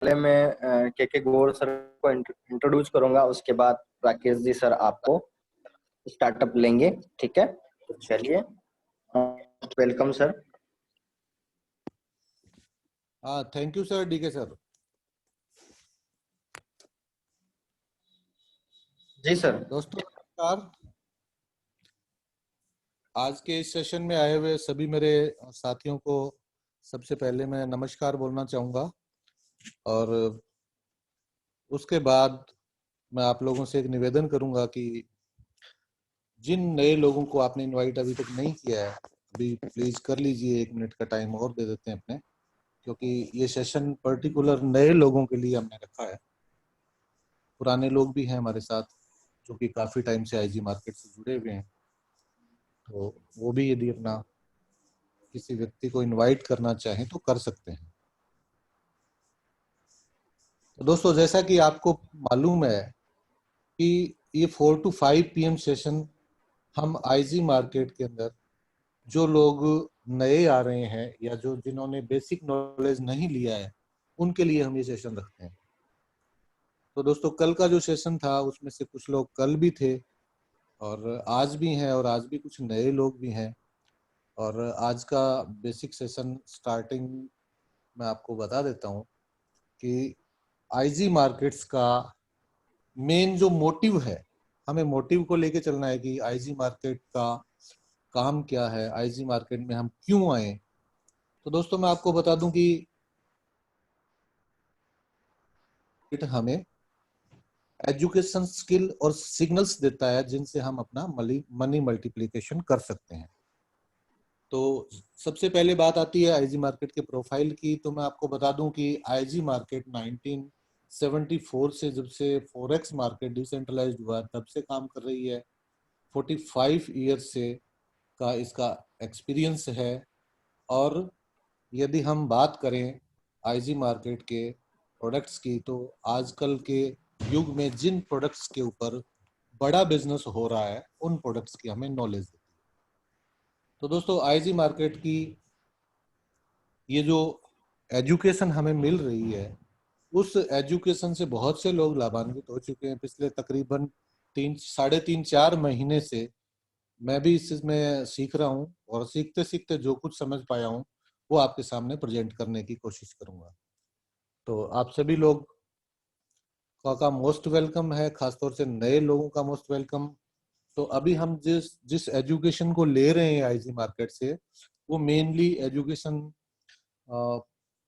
पहले मैं के गौर सर को इंट्रोड्यूस करूंगा, उसके बाद राकेश जी सर आपको स्टार्टअप लेंगे। ठीक है, तो चलिए, welcome sir. Thank you sir, DK sir. जी सर। दोस्तों नमस्कार। आज के इस सेशन में आए हुए सभी मेरे साथियों को सबसे पहले मैं नमस्कार बोलना चाहूँगा, और उसके बाद मैं आप लोगों से एक निवेदन करूँगा कि जिन नए लोगों को आपने इनवाइट अभी तक नहीं किया है, अभी प्लीज़ कर लीजिए। 1 मिनट का टाइम और दे देते हैं अपने, क्योंकि ये सेशन पर्टिकुलर नए लोगों के लिए हमने रखा है। पुराने लोग भी हैं हमारे साथ जो कि काफ़ी टाइम से आईजी मार्केट से जुड़े हुए हैं, तो वो भी यदि अपना किसी व्यक्ति को इनवाइट करना चाहें तो कर सकते हैं। तो दोस्तों, जैसा कि आपको मालूम है कि ये 4 to 5 PM सेशन हम आईजी मार्केट के अंदर जो लोग नए आ रहे हैं या जो जिन्होंने बेसिक नॉलेज नहीं लिया है, उनके लिए हम ये सेशन रखते हैं। तो दोस्तों, कल का जो सेशन था उसमें से कुछ लोग कल भी थे और आज भी हैं, और आज भी कुछ नए लोग भी हैं। और आज का बेसिक सेशन स्टार्टिंग मैं आपको बता देता हूँ कि आईजी मार्केट्स का मेन जो मोटिव है, हमें मोटिव को लेके चलना है कि आईजी मार्केट का काम क्या है, आईजी मार्केट में हम क्यों आए। तो दोस्तों, मैं आपको बता दूं कि हमें एजुकेशन स्किल और सिग्नल्स देता है जिनसे हम अपना मनी मल्टीप्लिकेशन कर सकते हैं। तो सबसे पहले बात आती है आईजी मार्केट के प्रोफाइल की। तो मैं आपको बता दूं कि आईजी मार्केट 1974 से, जब से फॉरेक्स मार्केट डिसेंट्रलाइज्ड हुआ, तब से काम कर रही है। 45 ईयर्स से का इसका एक्सपीरियंस है। और यदि हम बात करें आईजी मार्केट के प्रोडक्ट्स की, तो आजकल के युग में जिन प्रोडक्ट्स के ऊपर बड़ा बिजनेस हो रहा है, उन प्रोडक्ट्स की हमें नॉलेज देती है। तो दोस्तों, आईजी मार्केट की ये जो एजुकेशन हमें मिल रही है, उस एजुकेशन से बहुत से लोग लाभान्वित हो चुके हैं। पिछले तकरीबन 3-3.5-4 महीने से मैं भी इसमें सीख रहा हूँ, और सीखते सीखते जो कुछ समझ पाया हूँ वो आपके सामने प्रेजेंट करने की कोशिश करूंगा। तो आप सभी लोग का मोस्ट वेलकम है, खासतौर से नए लोगों का मोस्ट वेलकम। तो अभी हम जिस जिस एजुकेशन को ले रहे हैं आईजी मार्केट से, वो मेनली एजुकेशन,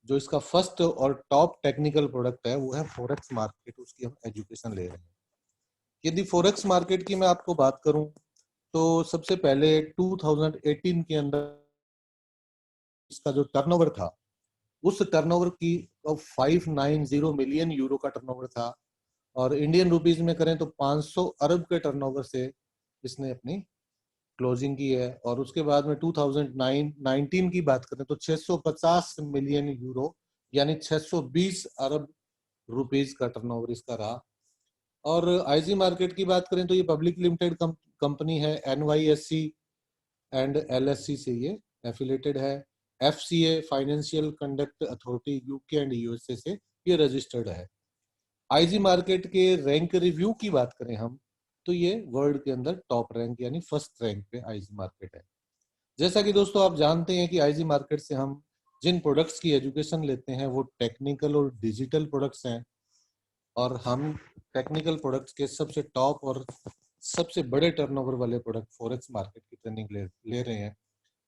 जो इसका फर्स्ट और टॉप टेक्निकल प्रोडक्ट है वो है फॉरेक्स मार्केट। उसकी हम एजुकेशन ले रहे हैं। यदि फॉरेक्स मार्केट की मैं आपको बात करूं, तो सबसे पहले 2018 के अंदर इसका जो टर्नओवर था, उस टर्नओवर की 590 मिलियन यूरो का टर्नओवर था। और इंडियन रुपीज में करें तो 500 अरब के टर्नओवर से इसने अपनी क्लोजिंग की है। और उसके बाद में 2019 की बात करें तो 650 मिलियन यूरो यानी 620 अरब रुपीज का टर्नओवर इसका रहा। और आईजी मार्केट की बात करें तो ये पब्लिक लिमिटेड कंपनी है। NYSE एंड LSE से ये एफिलेटेड है। FCA financial conduct authority UK and USA से ये रजिस्टर्ड है। आईजी मार्केट के रैंक रिव्यू की बात करें हम, तो ये वर्ल्ड के अंदर टॉप रैंक यानी फर्स्ट रैंक पे आईजी मार्केट है। जैसा कि दोस्तों आप जानते हैं कि आईजी मार्केट से हम जिन प्रोडक्ट्स की एजुकेशन लेते हैं वो टेक्निकल और डिजिटल प्रोडक्ट्स हैं। और हम टेक्निकल प्रोडक्ट्स के सबसे टॉप और सबसे बड़े टर्नओवर वाले प्रोडक्ट फॉरेक्स मार्केट की ट्रेनिंग ले रहे हैं।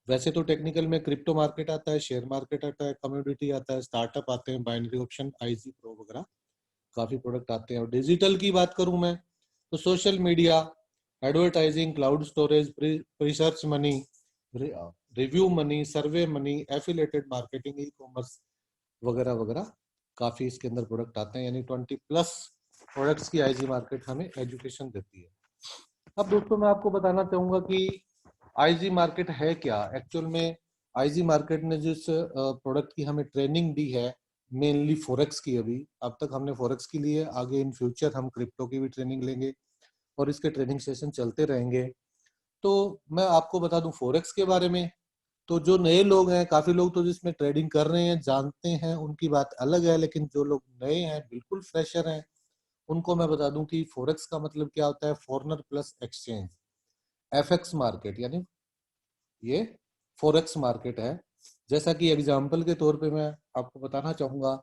वैसे तो टेक्निकल में क्रिप्टो मार्केट आता है, शेयर मार्केट आता है, कम्योडिटी आता है, स्टार्टअप आते हैं, बाइनरी ऑप्शन, आईजी प्रो वगैरह काफी प्रोडक्ट आते हैं। और डिजिटल की बात करूं मैं, तो social media, advertising, cloud storage, research money, review money, survey money, affiliated marketing, e commerce वगैरह वगैरह काफी इसके अंदर प्रोडक्ट आते हैं। यानी 20+ प्रोडक्ट्स की आईजी मार्केट हमें एजुकेशन देती है। अब दोस्तों, मैं आपको बताना चाहूंगा कि आईजी मार्केट है क्या एक्चुअल में। आईजी मार्केट ने जिस प्रोडक्ट की हमें ट्रेनिंग दी है, मेनली फॉरेक्स की, अभी अब तक हमने फॉरेक्स की ली है, आगे इन फ्यूचर हम क्रिप्टो की भी ट्रेनिंग लेंगे और इसके ट्रेनिंग सेशन चलते रहेंगे। तो मैं आपको बता दूं फॉरेक्स के बारे में, तो जो नए लोग हैं, काफी लोग तो जिसमें ट्रेडिंग कर रहे हैं जानते हैं, उनकी बात अलग है, लेकिन जो लोग नए हैं, बिल्कुल फ्रेशर हैं, उनको मैं बता दूं कि फॉरेक्स का मतलब क्या होता है, foreigner plus exchange, FX market, यानी ये फॉरेक्स मार्केट है। जैसा कि एग्जाम्पल के तौर पे मैं आपको बताना चाहूंगा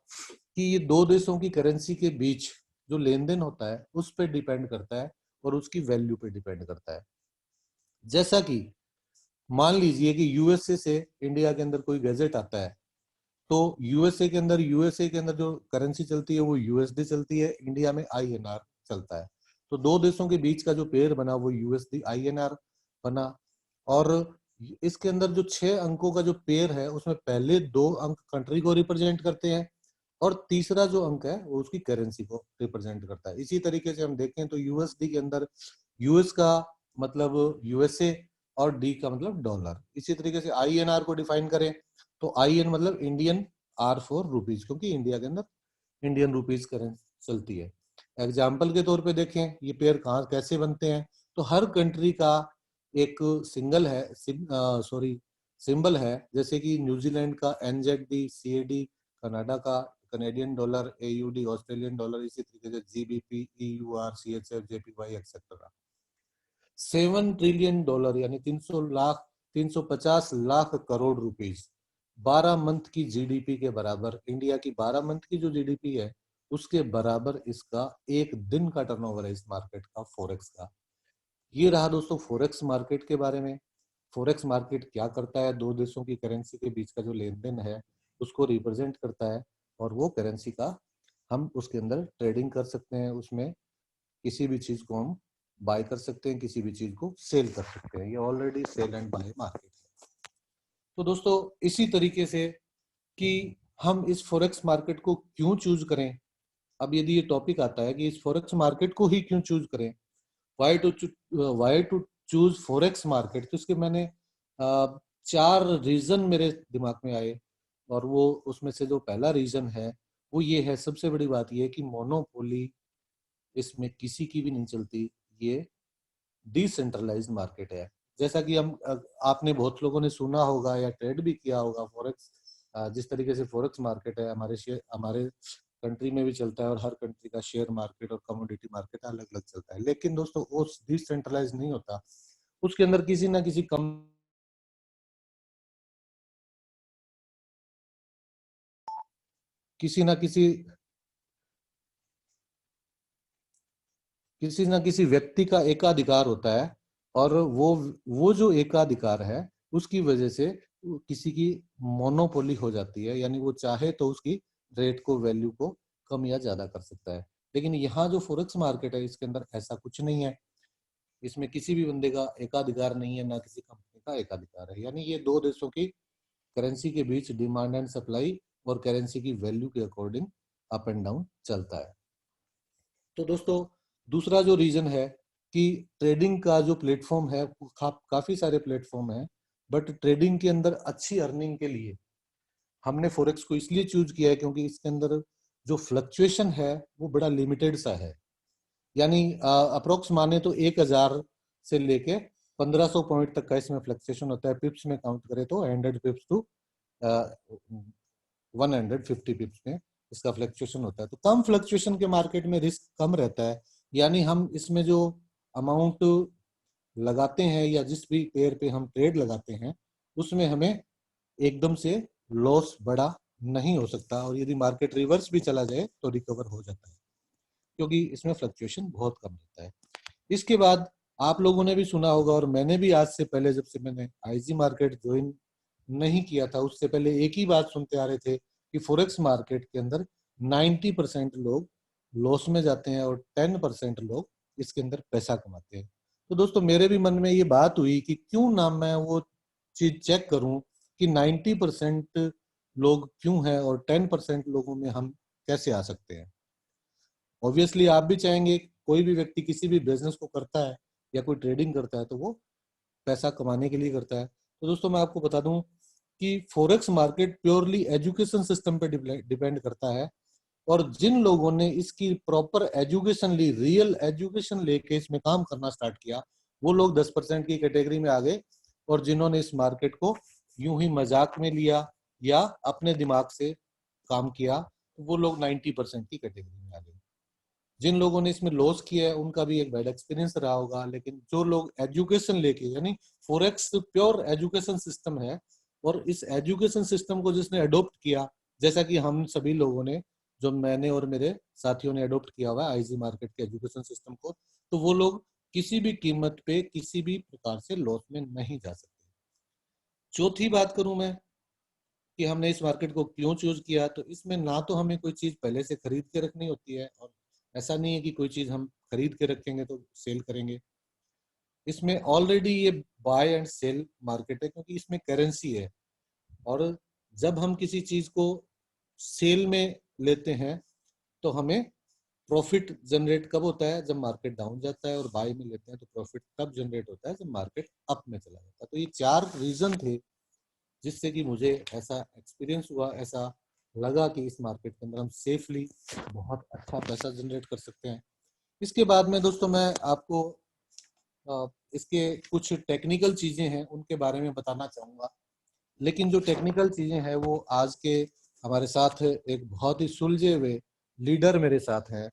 कि ये दो देशों की करेंसी के बीच जो लेन देन होता है उस पर डिपेंड करता है और उसकी वैल्यू पे डिपेंड करता है। जैसा कि मान लीजिए कि यूएसए से इंडिया के अंदर कोई गैजेट आता है, तो यूएसए के अंदर जो करेंसी चलती है वो यूएसडी चलती है, इंडिया में आईएनआर चलता है। तो दो देशों के बीच का जो पेयर बना वो यूएसडी आईएनआर बना। और इसके अंदर जो 6 अंकों का जो पेयर है उसमें पहले 2 अंक कंट्री को रिप्रेजेंट करते हैं और तीसरा जो अंक है वो उसकी करेंसी को रिप्रेजेंट करता है। इसी तरीके से हम देखें तो यूएसडी के अंदर यूएस का मतलब यूएसए और डी का मतलब डॉलर। इसी तरीके से आईएनआर को डिफाइन करें तो आईएन मतलब इंडियन, आर फॉर रुपीज, क्योंकि इंडिया के अंदर इंडियन रुपीज करेंसी चलती है। एग्जाम्पल के तौर पे देखें ये पेयर कहाँ कैसे बनते हैं, तो हर कंट्री का एक सिंगल है, सिंबल है, जैसे कि न्यूजीलैंड का एनजेडी, सीएडी, कनाडा का Canadian dollar, AUD Australian dollar, इसी तरीके से GBP, EUR, CHF, JPY etcetera. $7 trillion यानी 350 लाख करोड़ रुपीस 12 मंथ की जीडीपी के बराबर, इंडिया की 12 मंथ की जो जीडीपी है उसके बराबर इसका एक दिन का टर्नओवर है इस मार्केट का, फॉरेक्स का। ये रहा दोस्तों फॉरेक्स मार्केट के बारे में। फॉरेक्स मार्केट क्या करता है, दो देशों की करेंसी के बीच का जो लेन देन है उसको रिप्रेजेंट करता है और वो करेंसी का हम उसके अंदर ट्रेडिंग कर सकते हैं, उसमें किसी भी चीज को हम बाय कर सकते हैं, किसी भी चीज को सेल कर सकते हैं। ये already sell and buy market है। तो दोस्तों इसी तरीके से कि हम इस फॉरेक्स मार्केट को क्यों चूज करें, अब यदि ये टॉपिक आता है कि इस फॉरेक्स मार्केट को ही क्यों चूज करें, why to choose forex market, तो इसके मैंने 4 रीजन मेरे दिमाग में आए। और वो उसमें से जो पहला रीजन है वो ये है, सबसे बड़ी बात ये है कि मोनोपोली इसमें किसी की भी नहीं चलती, ये डिसेंट्रलाइज्ड मार्केट है। जैसा कि हम आपने बहुत लोगों ने सुना होगा या ट्रेड भी किया होगा फॉरेक्स, जिस तरीके से फॉरेक्स मार्केट है हमारे कंट्री में भी चलता है और हर कंट्री का शेयर मार्केट और कमोडिटी मार्केट अलग अलग चलता है। लेकिन दोस्तों वो डिसेंट्रलाइज नहीं होता, उसके अंदर किसी ना किसी किसी ना किसी किसी ना किसी व्यक्ति का एकाधिकार होता है और वो जो एकाधिकार है उसकी वजह से किसी की मोनोपोली हो जाती है, यानी वो चाहे तो उसकी रेट को, वैल्यू को कम या ज्यादा कर सकता है। लेकिन यहाँ जो फॉरेक्स मार्केट है इसके अंदर ऐसा कुछ नहीं है, इसमें किसी भी बंदे का एकाधिकार नहीं है, ना किसी कंपनी का एकाधिकार है। यानी ये दो देशों की करेंसी के बीच डिमांड एंड सप्लाई और करेंसी की वैल्यू के अकॉर्डिंग अप एंड डाउन चलता है। तो दोस्तों दूसरा जो रीजन है कि ट्रेडिंग का जो प्लेटफॉर्म है, काफी सारे प्लेटफॉर्म है, बट ट्रेडिंग के अंदर अच्छी अर्निंग के लिए हमने फॉरेक्स को इसलिए चूज किया है क्योंकि इसके अंदर जो फ्लक्चुएशन है वो बड़ा लिमिटेड सा है। यानी अप्रोक्स माने तो 1000 से लेके 1500 पॉइंट तक का इसमें फ्लक्चुएशन होता है। पिप्स में काउंट करें तो 100 पिप्स टू 150 पिप्स में इसका फ्लक्चुएशन होता है। तो कम फ्लक्चुएशन के मार्केट में रिस्क कम रहता है, यानी हम इसमें जो अमाउंट लगाते हैं या जिस भी पेयर पे हम ट्रेड लगाते हैं उसमें हमें एकदम से लॉस बड़ा नहीं हो सकता, और यदि मार्केट रिवर्स भी चला जाए तो रिकवर हो जाता है क्योंकि इसमें फ्लक्चुएशन बहुत कम रहता है। इसके बाद आप लोगों ने भी सुना होगा और मैंने भी आज से पहले, जब से मैंने आईजी मार्केट ज्वाइन नहीं किया था उससे पहले एक ही बात सुनते आ रहे थे कि फॉरेक्स मार्केट के अंदर 90% लोग लॉस में जाते हैं और 10% लोग इसके अंदर पैसा कमाते हैं। तो दोस्तों मेरे भी मन में ये बात हुई कि क्यों ना मैं वो चीज चेक करूं कि 90% लोग क्यों हैं और 10% लोगों में हम कैसे आ सकते हैं। ऑब्वियसली आप भी चाहेंगे, कोई भी व्यक्ति किसी भी बिजनेस को करता है या कोई ट्रेडिंग करता है तो वो पैसा कमाने के लिए करता है। तो दोस्तों मैं आपको बता दूं कि forex market purely education system पे डिपेंड करता है, और जिन लोगों ने इसकी प्रॉपर एजुकेशन ली, रियल एजुकेशन लेके इसमें काम करना स्टार्ट किया, वो लोग 10% की कैटेगरी में आ गए, और जिन्होंने इस मार्केट को यूं ही मजाक में लिया या अपने दिमाग से काम किया, तो वो लोग 90% की कैटेगरी में आ गए। जिन लोगों ने इसमें लॉस किया है उनका भी एक बैड एक्सपीरियंस रहा होगा, लेकिन जो लोग एजुकेशन लेके, यानी फॉरेक्स प्योर एजुकेशन सिस्टम है, और इस एजुकेशन सिस्टम को जिसने अडोप्ट किया, जैसा कि हम सभी लोगों ने, जो मैंने और मेरे साथियों ने अडोप्ट किया हुआ है आईजी मार्केट के एजुकेशन सिस्टम को, तो वो लोग किसी भी कीमत पे किसी भी प्रकार से लॉस में नहीं जा सकते। चौथी बात करूं मैं कि हमने इस मार्केट को क्यों चूज किया, तो इसमें ना तो हमें कोई चीज पहले से खरीद के रखनी होती है, और ऐसा नहीं है कि कोई चीज हम खरीद के रखेंगे तो सेल करेंगे। इसमें ऑलरेडी ये बाय एंड सेल मार्केट है, क्योंकि इसमें करेंसी है। और जब हम किसी चीज को सेल में लेते हैं तो हमें प्रॉफिट जनरेट कब होता है, जब मार्केट डाउन जाता है, और बाय में लेते हैं तो प्रॉफिट तब जनरेट होता है जब मार्केट अप में चला जाता है। तो ये 4 रीजन थे जिससे कि मुझे ऐसा एक्सपीरियंस हुआ, ऐसा लगा कि इस मार्केट के अंदर हम सेफली बहुत अच्छा पैसा जनरेट कर सकते हैं। इसके बाद में दोस्तों मैं आपको इसके कुछ टेक्निकल चीजें हैं उनके बारे में बताना चाहूंगा। लेकिन जो टेक्निकल चीजें हैं वो आज के हमारे साथ एक बहुत ही सुलझे हुए लीडर मेरे साथ हैं,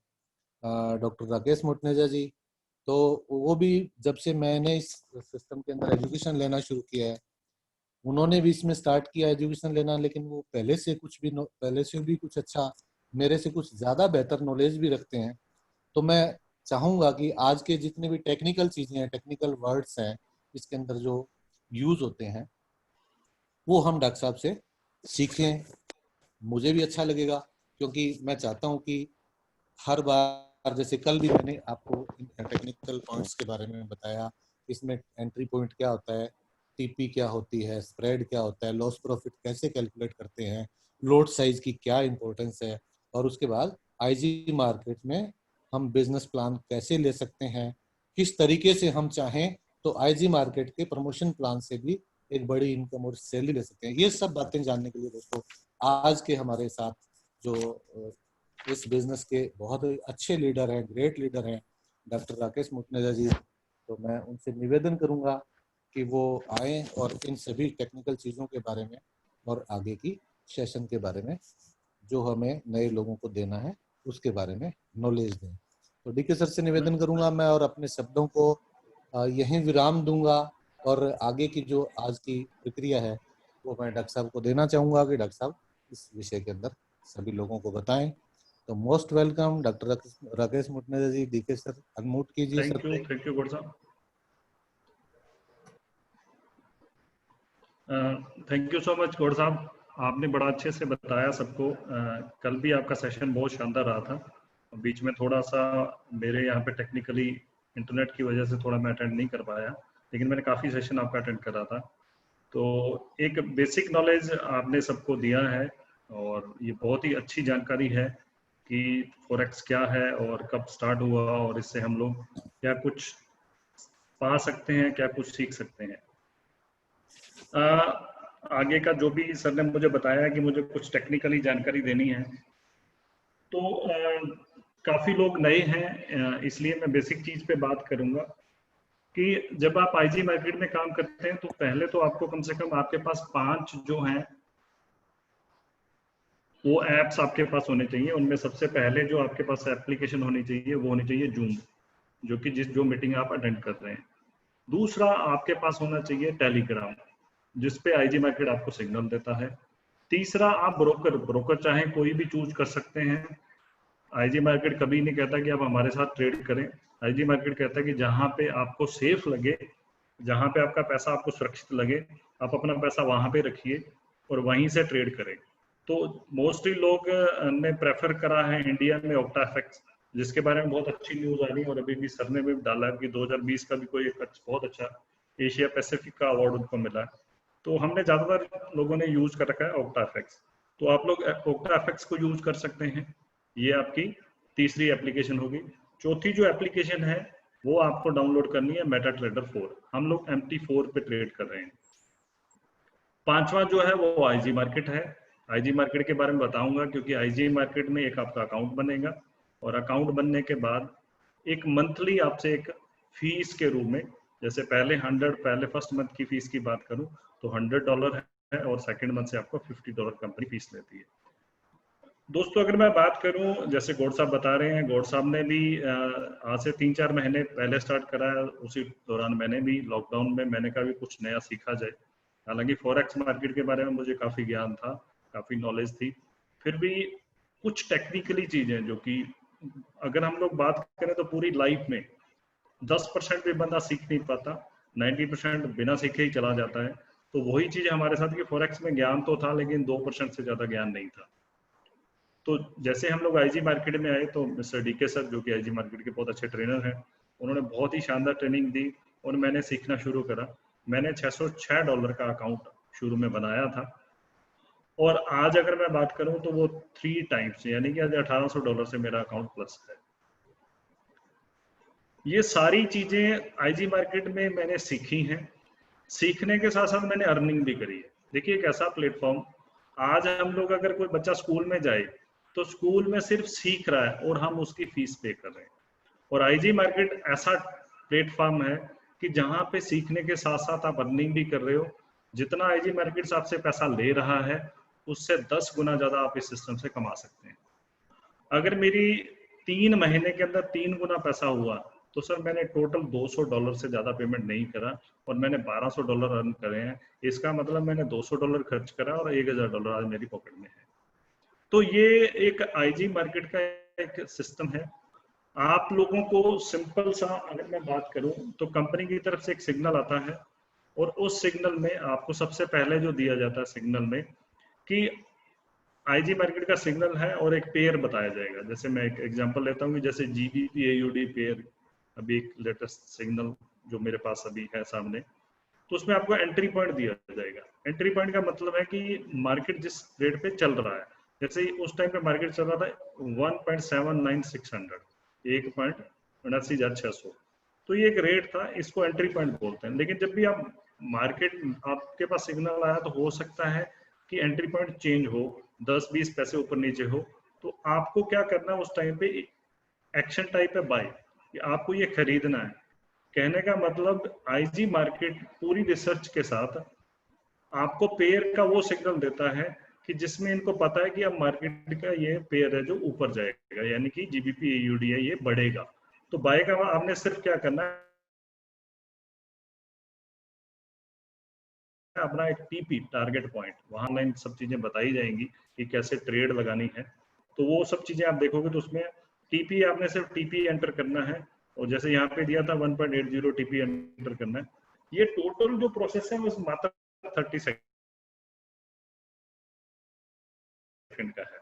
डॉक्टर राकेश मुटनेजा जी। तो वो भी जब से मैंने इस सिस्टम के अंदर एजुकेशन लेना शुरू किया है, उन्होंने भी इसमें स्टार्ट किया एजुकेशन लेना, लेकिन वो पहले से भी कुछ अच्छा, मेरे से कुछ ज्यादा बेहतर नॉलेज भी रखते हैं। तो मैं चाहूंगा कि आज के जितने भी टेक्निकल चीजें हैं, टेक्निकल वर्ड्स हैं इसके अंदर जो यूज होते हैं, वो हम डॉक्टर साहब से सीखें। मुझे भी अच्छा लगेगा, क्योंकि मैं चाहता हूं कि हर बार, जैसे कल भी मैंने आपको टेक्निकल पॉइंट्स के बारे में बताया, इसमें एंट्री पॉइंट क्या होता है, टीपी क्या होती है, स्प्रेड क्या होता है, लॉस प्रॉफिट कैसे कैलकुलेट करते हैं, लोड साइज की क्या इंपॉर्टेंस है, और उसके बाद आईजी मार्केट में हम बिजनेस प्लान कैसे ले सकते हैं, किस तरीके से हम चाहें तो आईजी मार्केट के प्रमोशन प्लान से भी एक बड़ी इनकम और सैलरी ले सकते हैं। ये सब बातें जानने के लिए दोस्तों आज के हमारे साथ जो इस बिजनेस के बहुत अच्छे लीडर हैं, ग्रेट लीडर हैं, डॉक्टर राकेश मुटनेजा जी, तो मैं उनसे निवेदन करूंगा कि वो आए और इन सभी टेक्निकल चीज़ों के बारे में और आगे की सेशन के बारे में जो हमें नए लोगों को देना है उसके बारे में नॉलेज दें। तो डीके सर से निवेदन करूंगा मैं, और अपने शब्दों को यहीं विराम दूंगा, और आगे की जो आज की प्रक्रिया है वो मैं डॉक्टर साहब को देना चाहूंगा कि डॉक्टर साहब इस विषय के अंदर सभी लोगों को बताएं। तो most welcome doctor Rakesh Mutneja ji. DK sir unmute कीजिए सर। थैंक यू गौड़ साहब। Thank you so much Gaur साहब, आपने बड़ा अच्छे से बताया सबको। कल भी आपका सेशन बहुत शानदार रहा था। बीच में थोड़ा सा मेरे यहाँ पे टेक्निकली इंटरनेट की वजह से थोड़ा मैं अटेंड नहीं कर पाया, लेकिन मैंने काफ़ी सेशन आपका अटेंड करा था। तो एक बेसिक नॉलेज आपने सबको दिया है, और ये बहुत ही अच्छी जानकारी है कि फॉरेक्स क्या है और कब स्टार्ट हुआ, और इससे हम लोग क्या कुछ पा सकते हैं, क्या कुछ सीख सकते हैं। आगे का जो भी सर ने मुझे बताया कि मुझे कुछ टेक्निकली जानकारी देनी है, तो काफ़ी लोग नए हैं, इसलिए मैं बेसिक चीज़ पे बात करूंगा कि जब आप आईजी मार्केट में काम करते हैं तो पहले तो आपको कम से कम आपके पास 5 जो हैं वो ऐप्स आपके पास होने चाहिए। उनमें सबसे पहले जो आपके पास एप्लीकेशन होनी चाहिए वो होनी चाहिए जूम, जो मीटिंग आप अटेंड कर रहे हैं। दूसरा आपके पास होना चाहिए टेलीग्राम, जिसपे आईजी मार्केट आपको सिग्नल देता है। तीसरा आप ब्रोकर चाहे कोई भी चूज कर सकते हैं। आईजी मार्केट कभी नहीं कहता कि आप हमारे साथ ट्रेड करें। आईजी मार्केट कहता है कि जहां पे आपको सेफ लगे, जहां पे आपका पैसा आपको सुरक्षित लगे, आप अपना पैसा वहां पे रखिए और वहीं से ट्रेड करें। तो मोस्टली लोग ने प्रेफर करा है इंडिया में ऑक्टाफेक्स, जिसके बारे में बहुत अच्छी न्यूज आ रही है, और अभी भी सर ने भी डाला है कि 2020 का भी कोई बहुत अच्छा एशिया पैसिफिक का अवार्ड उनको मिला है। तो हमने ज्यादातर लोगों ने यूज कर रखा है ऑक्टाफेक्स, तो आप लोग ऑक्टाफेक्स को यूज कर सकते हैं। ये आपकी तीसरी एप्लीकेशन होगी। चौथी जो एप्लीकेशन है वो आपको डाउनलोड करनी है मेटा ट्रेडर 4। हम लोग MT4 पे ट्रेड कर रहे हैं। पांचवा जो है वो आईजी मार्केट है। आईजी मार्केट के बारे में बताऊंगा, क्योंकि आईजी मार्केट में एक आपका अकाउंट बनेगा, और अकाउंट बनने के बाद एक मंथली आपसे एक फीस के रूप में, जैसे पहले फर्स्ट मंथ की फीस की बात करूं तो $100 है। है और सेकंड मंथ से आपको $50 कंपनी फीस लेती है। दोस्तों अगर मैं बात करूं, जैसे गौड़ साहब बता रहे हैं, गौड़ साहब ने भी आज से 3-4 महीने पहले स्टार्ट करा है, उसी दौरान मैंने भी लॉकडाउन में मैंने कहा भी कुछ नया सीखा जाए। हालांकि फॉरेक्स मार्केट के बारे में मुझे काफ़ी ज्ञान था, काफ़ी नॉलेज थी, फिर भी कुछ टेक्निकली चीज़ें जो कि अगर हम लोग बात करें तो पूरी लाइफ में 10% भी बंदा सीख नहीं पाता, 90% बिना सीखे ही चला जाता है। तो वही चीज़ हमारे साथ कि फॉरेक्स में ज्ञान तो था लेकिन 2% से ज़्यादा ज्ञान नहीं था। तो जैसे हम लोग आईजी मार्केट में आए तो मिस्टर डीके सर, जो कि आईजी मार्केट के बहुत अच्छे ट्रेनर हैं, उन्होंने बहुत ही शानदार ट्रेनिंग दी और मैंने सीखना शुरू करा। मैंने $606 का अकाउंट शुरू में बनाया था और आज अगर मैं बात करूं तो वो 3 टाइम्स यानी कि आज $1800 से मेरा अकाउंट प्लस है। ये सारी चीजें आईजी मार्केट में मैंने सीखी हैं। सीखने के साथ साथ मैंने अर्निंग भी करी है। देखिए एक ऐसा प्लेटफॉर्म, आज हम लोग अगर कोई बच्चा स्कूल में जाए तो स्कूल में सिर्फ सीख रहा है और हम उसकी फीस पे कर रहे हैं, और आईजी मार्केट ऐसा प्लेटफॉर्म है कि जहां पे सीखने के साथ साथ आप अर्निंग भी कर रहे हो। जितना आईजी मार्केट से आपसे पैसा ले रहा है उससे 10 गुना ज्यादा आप इस सिस्टम से कमा सकते हैं। अगर मेरी 3 महीने के अंदर 3 गुना पैसा हुआ तो सर मैंने टोटल $200 से ज्यादा पेमेंट नहीं करा और मैंने $1200 अर्न करे हैं। इसका मतलब मैंने $200 खर्च करा और $1000 आज मेरी पॉकेट में है। तो ये एक आईजी मार्केट का एक सिस्टम है। आप लोगों को सिंपल सा अगर मैं बात करूं तो कंपनी की तरफ से एक सिग्नल आता है और उस सिग्नल में आपको सबसे पहले जो दिया जाता है सिग्नल में कि आईजी मार्केट का सिग्नल है और एक पेयर बताया जाएगा। जैसे मैं एक एग्जांपल लेता हूँ कि जैसे जीबीपी एयूडी पेयर अभी एक लेटेस्ट सिग्नल जो मेरे पास अभी है सामने, तो उसमें आपको एंट्री पॉइंट दिया जाएगा। एंट्री पॉइंट का मतलब है कि मार्केट जिस रेट पे चल रहा है, जैसे उस टाइम पे मार्केट चल रहा था 1.79600, 1.79,600, तो ये एक रेट था, इसको एंट्री पॉइंट बोलते हैं। लेकिन जब भी आप मार्केट आपके पास सिग्नल आया तो हो सकता है कि एंट्री पॉइंट चेंज हो, 10-20 पैसे ऊपर नीचे हो, तो आपको क्या करना है उस टाइम पे एक्शन टाइप है बाय, कि आपको ये खरीदना है। कहने का मतलब आईजी मार्केट पूरी रिसर्च के साथ आपको पेयर का वो सिग्नल देता है कि जिसमें इनको पता है कि अब मार्केट का ये पेयर है जो ऊपर जाएगा, यानी कि जीबीपी एयूडी है ये बढ़ेगा। तो बाय का आपने सिर्फ क्या करना है, अपना एक टीपी टारगेट पॉइंट, वहां में सब चीजें बताई जाएंगी कि कैसे ट्रेड लगानी है। तो वो सब चीजें आप देखोगे तो उसमें टीपी आपने सिर्फ टीपी एंटर करना है, और जैसे यहाँ पे दिया था 1.80 टीपी एंटर करना है। ये टोटल जो प्रोसेस है वो मात्र 30 सेकंड का है।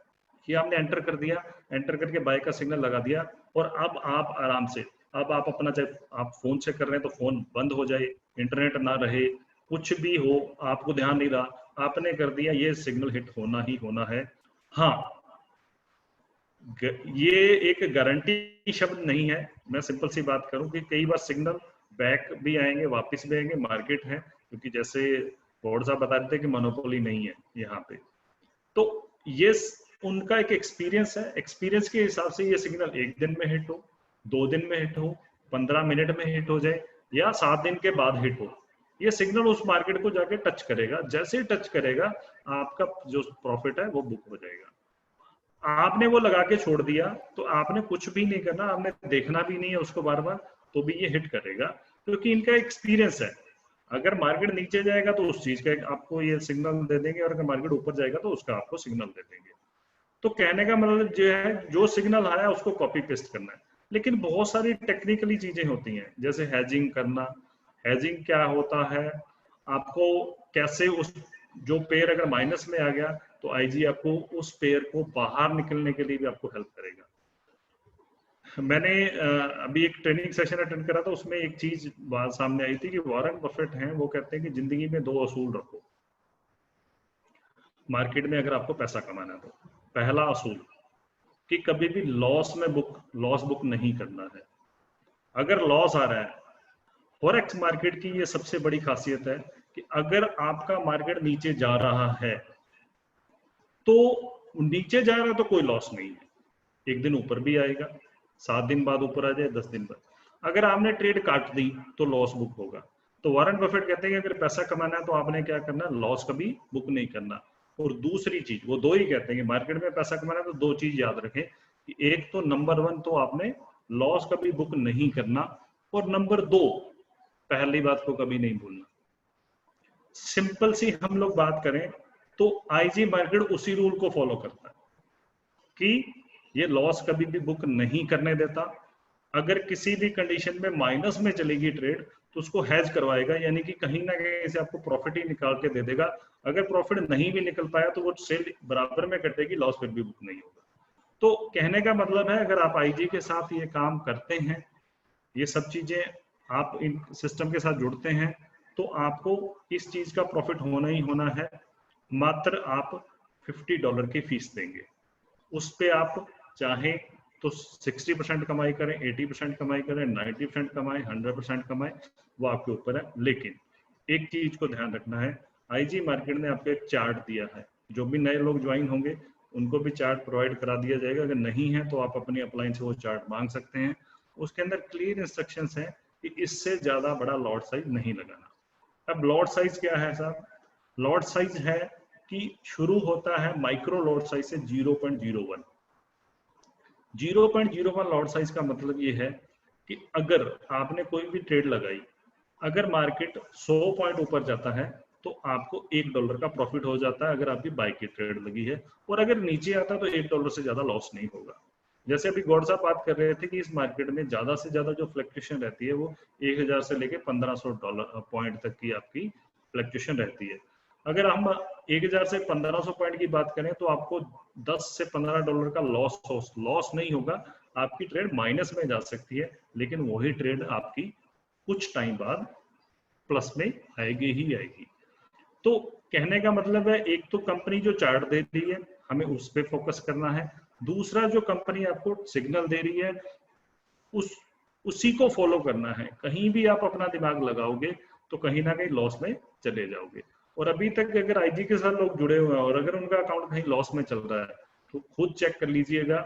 ये आपने एंटर कर दिया, एंटर करके बाय का सिग्नल लगा दिया, और अब आप आराम से, अब आप अपना, चाहे आप फोन से कर रहे हैं तो फोन बंद हो जाए, इंटरनेट ना रहे, कुछ भी हो, आपको ध्यान नहीं रहा, आपने कर दिया, ये सिग्नल हिट होना ही होना है। हाँ, ये एक गारंटी शब्द नहीं है। मैं सिंपल सी बात करूं कि कई बार सिग्नल बैक भी आएंगे, वापस भी आएंगे, मार्केट है, क्योंकि जैसे बोर्ड साहब बता रहे थे कि मोनोपोली नहीं है यहाँ पे। तो ये उनका एक एक्सपीरियंस है, एक्सपीरियंस के हिसाब से ये सिग्नल 1 दिन में हिट हो, 2 दिन में हिट हो, 15 मिनट में हिट हो जाए, या 7 दिन के बाद हिट हो, ये सिग्नल उस मार्केट को जाके टच करेगा। जैसे ही टच करेगा आपका जो प्रॉफिट है वो बुक हो जाएगा। आपने वो लगा के छोड़ दिया तो आपने कुछ भी नहीं करना, आपने देखना भी नहीं है उसको बार बार, तो भी ये हिट करेगा, क्योंकि इनका एक्सपीरियंस है। अगर मार्केट नीचे जाएगा तो उस चीज का आपको ये सिग्नल दे देंगे, और अगर मार्केट ऊपर जाएगा तो उसका आपको सिग्नल दे देंगे। तो कहने का मतलब जो है, जो सिग्नल आया उसको कॉपी पेस्ट करना है। लेकिन बहुत सारी टेक्निकली चीजें होती हैं, जैसे हैजिंग करना। हैजिंग क्या होता है, आपको कैसे उस जो पेयर अगर माइनस में आ गया तो आईजी आपको उस पेयर को बाहर निकलने के लिए भी आपको हेल्प करेगा। मैंने अभी एक ट्रेनिंग सेशन अटेंड करा था, उसमें एक चीज बात सामने आई थी कि वॉरेन बफेट हैं, वो कहते हैं कि जिंदगी में 2 असूल रखो मार्केट में अगर आपको पैसा कमाना है। तो पहला असूल कि कभी भी लॉस बुक नहीं करना है। अगर लॉस आ रहा है, फॉरेक्स मार्केट की ये सबसे बड़ी खासियत है कि अगर आपका मार्केट नीचे जा रहा है तो नीचे जा रहा है तो कोई लॉस नहीं है, एक दिन ऊपर भी आएगा, 7 दिन बाद ऊपर आ जाए, 10 दिन बाद। अगर आपने ट्रेड काट दी तो लॉस बुक होगा। तो वॉरेन बफेट कहते हैं कि अगर पैसा कमाना है तो आपने क्या करना, लॉस कभी बुक नहीं करना। और दूसरी चीज, वो दो ही कहते हैं कि मार्केट में पैसा कमाना है तो दो चीज याद रखें कि एक तो नंबर 1 तो आपने लॉस कभी बुक नहीं करना, और नंबर 2 पहली बात को कभी नहीं भूलना। सिंपल सी हम लोग बात करें तो आईजी मार्केट उसी रूल को फॉलो करता है कि ये लॉस कभी भी बुक नहीं करने देता। अगर किसी भी कंडीशन में माइनस में चलेगी ट्रेड तो उसको हैज करवाएगा, यानी कि कहीं ना कहीं से आपको प्रॉफिट ही निकाल के दे देगा। अगर प्रॉफिट नहीं भी निकल पाया तो वो सेल बराबर में कटेगी, लॉस फिर भी बुक नहीं होगा। तो कहने का मतलब है अगर आप आईजी के साथ ये काम करते हैं, ये सब चीजें आप इन सिस्टम के साथ जुड़ते हैं, तो आपको इस चीज का प्रॉफिट होना ही होना है। मात्र आप $50 की फीस देंगे, उस पे आप चाहे तो 60% कमाई करें, 80% कमाई करें, 90% कमाएं, 100% कमाएं, वो आपके ऊपर है। लेकिन एक चीज को ध्यान रखना है, आईजी मार्केट ने आपको एक चार्ट दिया है, जो भी नए लोग ज्वाइन होंगे उनको भी चार्ट प्रोवाइड करा दिया जाएगा। अगर नहीं है तो आप अपनी अपलाइन से वो चार्ट मांग सकते हैं। उसके अंदर क्लियर इंस्ट्रक्शंस हैं कि इससे ज्यादा बड़ा लॉट साइज नहीं लगाना। अब लॉट साइज क्या है साहब? लॉट साइज है कि शुरू होता है माइक्रो लॉट साइज से 0.01। 0.01 लॉट साइज का मतलब ये है कि अगर आपने कोई भी ट्रेड लगाई, अगर मार्केट 100 पॉइंट ऊपर जाता है तो आपको $1 का प्रॉफिट हो जाता है अगर आपकी बाय की ट्रेड लगी है, और अगर नीचे आता है तो $1 से ज्यादा लॉस नहीं होगा। जैसे अभी गौड़ साहब बात कर रहे थे कि इस मार्केट में ज्यादा से ज्यादा जो फ्लक्चुएशन रहती है वो 1000 से लेके $1500 पॉइंट तक की आपकी फ्लक्चुएशन रहती है। अगर हम 1000 से 1500 पॉइंट की बात करें तो आपको $10 से $15 का लॉस नहीं होगा। आपकी ट्रेड माइनस में जा सकती है, लेकिन वही ट्रेड आपकी कुछ टाइम बाद प्लस में आएगी ही आएगी। तो कहने का मतलब है, एक तो कंपनी जो चार्ट दे रही है हमें उस पर फोकस करना है, दूसरा जो कंपनी आपको सिग्नल दे रही है उसी को फॉलो करना है। कहीं भी आप अपना दिमाग लगाओगे तो कहीं ना कहीं लॉस में चले जाओगे। और अभी तक अगर आईजी के साथ लोग जुड़े हुए हैं और अगर उनका अकाउंट कहीं लॉस में चल रहा है तो खुद चेक कर लीजिएगा।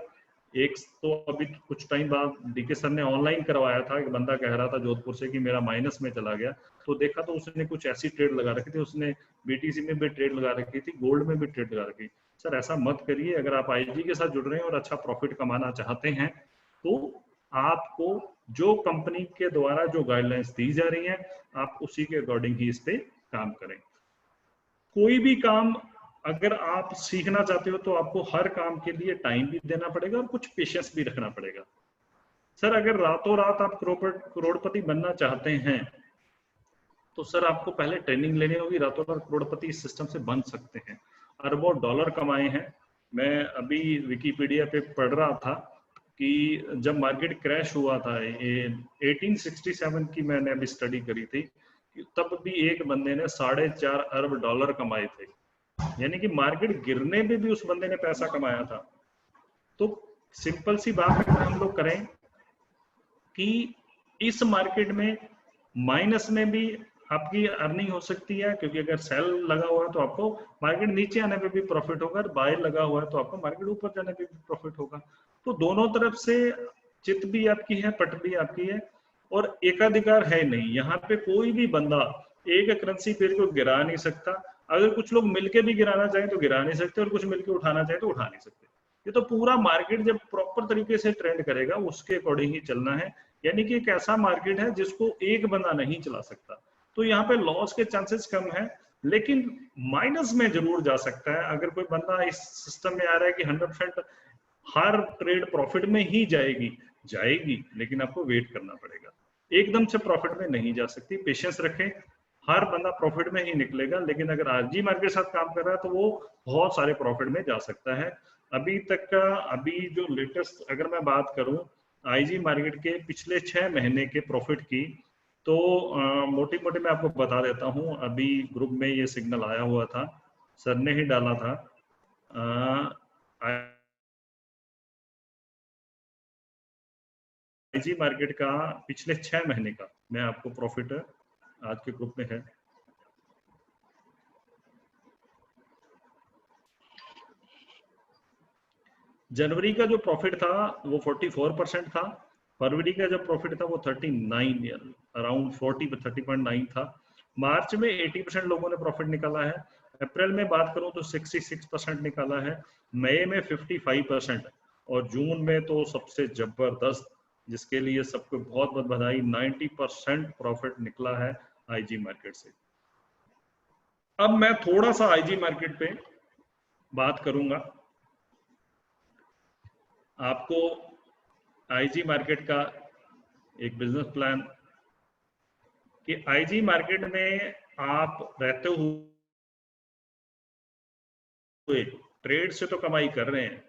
एक तो अभी कुछ टाइम बाद डीके सर ने ऑनलाइन करवाया था, एक बंदा कह रहा था जोधपुर से कि मेरा माइनस में चला गया, तो देखा तो उसने कुछ ऐसी ट्रेड लगा रखी थी, उसने बीटीसी में भी ट्रेड लगा रखी थी, गोल्ड में भी ट्रेड लगा रखी। सर ऐसा मत करिए। अगर आप आईजी के साथ जुड़ रहे हैं और अच्छा प्रॉफिट कमाना चाहते हैं तो आपको जो कंपनी के द्वारा जो गाइडलाइंस दी जा रही हैं आप उसी के अकॉर्डिंग ही इस पे काम करें। कोई भी काम अगर आप सीखना चाहते हो तो आपको हर काम के लिए टाइम भी देना पड़ेगा और कुछ पेशेंस भी रखना पड़ेगा। सर अगर रातों रात आप करोड़पति बनना चाहते हैं तो सर आपको पहले ट्रेनिंग लेनी होगी। रातों रात करोड़पति इस सिस्टम से बन सकते हैं, अरबों डॉलर कमाए हैं। मैं अभी विकिपीडिया पे पढ़ रहा था कि जब मार्केट क्रैश हुआ था 1867 की मैंने अभी स्टडी करी थी, तब भी एक बंदे ने $4.5 अरब कमाए थे, यानी कि मार्केट गिरने में भी उस बंदे ने पैसा कमाया था। तो सिंपल सी बात अगर हम लोग करें कि इस मार्केट में माइनस में भी आपकी अर्निंग हो सकती है, क्योंकि अगर सेल लगा हुआ है तो आपको मार्केट नीचे आने पे भी प्रॉफिट होगा, बाय लगा हुआ है तो आपको मार्केट ऊपर जाने पे भी प्रॉफिट होगा। तो दोनों तरफ से चित भी आपकी है, पट भी आपकी है, और एकाधिकार है नहीं। यहाँ पे कोई भी बंदा एक करेंसी पेयर को गिरा नहीं सकता। अगर कुछ लोग मिलके भी गिराना चाहें तो गिरा नहीं सकते, और कुछ मिलके उठाना चाहे तो उठा नहीं सकते। ये तो पूरा मार्केट जब प्रॉपर तरीके से ट्रेंड करेगा उसके अकॉर्डिंग ही चलना है। यानी कि एक ऐसा मार्केट है जिसको एक बंदा नहीं चला सकता। तो यहाँ पे लॉस के चांसेस कम है, लेकिन माइनस में जरूर जा सकता है। अगर कोई बंदा इस सिस्टम में आ रहा है कि 100% हर ट्रेड प्रॉफिट में ही जाएगी, लेकिन आपको वेट करना पड़ेगा, एकदम से प्रॉफिट में नहीं जा सकती। पेशेंस रखें, हर बंदा प्रॉफिट में ही निकलेगा। लेकिन अगर आरजी मार्केट के साथ काम कर रहा है तो वो बहुत सारे प्रॉफिट में जा सकता है। अभी तक का अभी जो लेटेस्ट अगर मैं बात करूं आईजी मार्केट के पिछले 6 महीने के प्रॉफिट की, तो मोटी मोटी मैं आपको बता देता हूं। अभी ग्रुप में ये सिग्नल आया हुआ था, सर ने ही डाला था। आईजी मार्केट का पिछले 6 महीने का मैं आपको प्रॉफिट आज के ग्रुप में है। जनवरी का जो प्रॉफिट था वो 44% था, फरवरी का जो प्रॉफिट था वो 39 अराउंड 30.9 था। मार्च में 80% लोगों ने प्रॉफिट निकाला है। अप्रैल में बात करूं तो 66% निकाला है, मई में 55% और जून में तो सबसे जबरदस्त, जिसके लिए सबको बहुत बहुत बधाई, 90% प्रॉफिट निकला है आईजी मार्केट से। अब मैं थोड़ा सा आईजी मार्केट पे बात करूंगा। आपको आईजी मार्केट का एक बिजनेस प्लान कि आईजी मार्केट में आप रहते हुए ट्रेड से तो कमाई कर रहे हैं,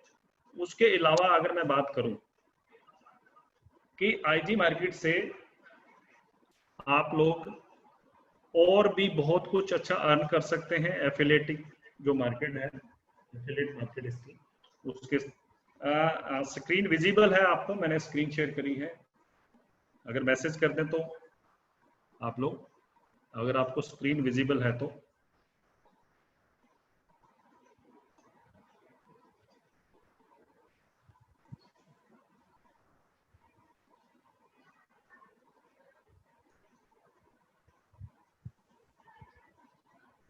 उसके अलावा अगर मैं बात करूं कि आईजी मार्केट से आप लोग और भी बहुत कुछ अच्छा अर्न कर सकते हैं। एफिलिएटिंग जो मार्केट है, एफिलिएट मार्केट इसकी, उसके स्क्रीन विजिबल है आपको, मैंने स्क्रीन शेयर करी है। अगर मैसेज कर दें तो आप लोग, अगर आपको स्क्रीन विजिबल है तो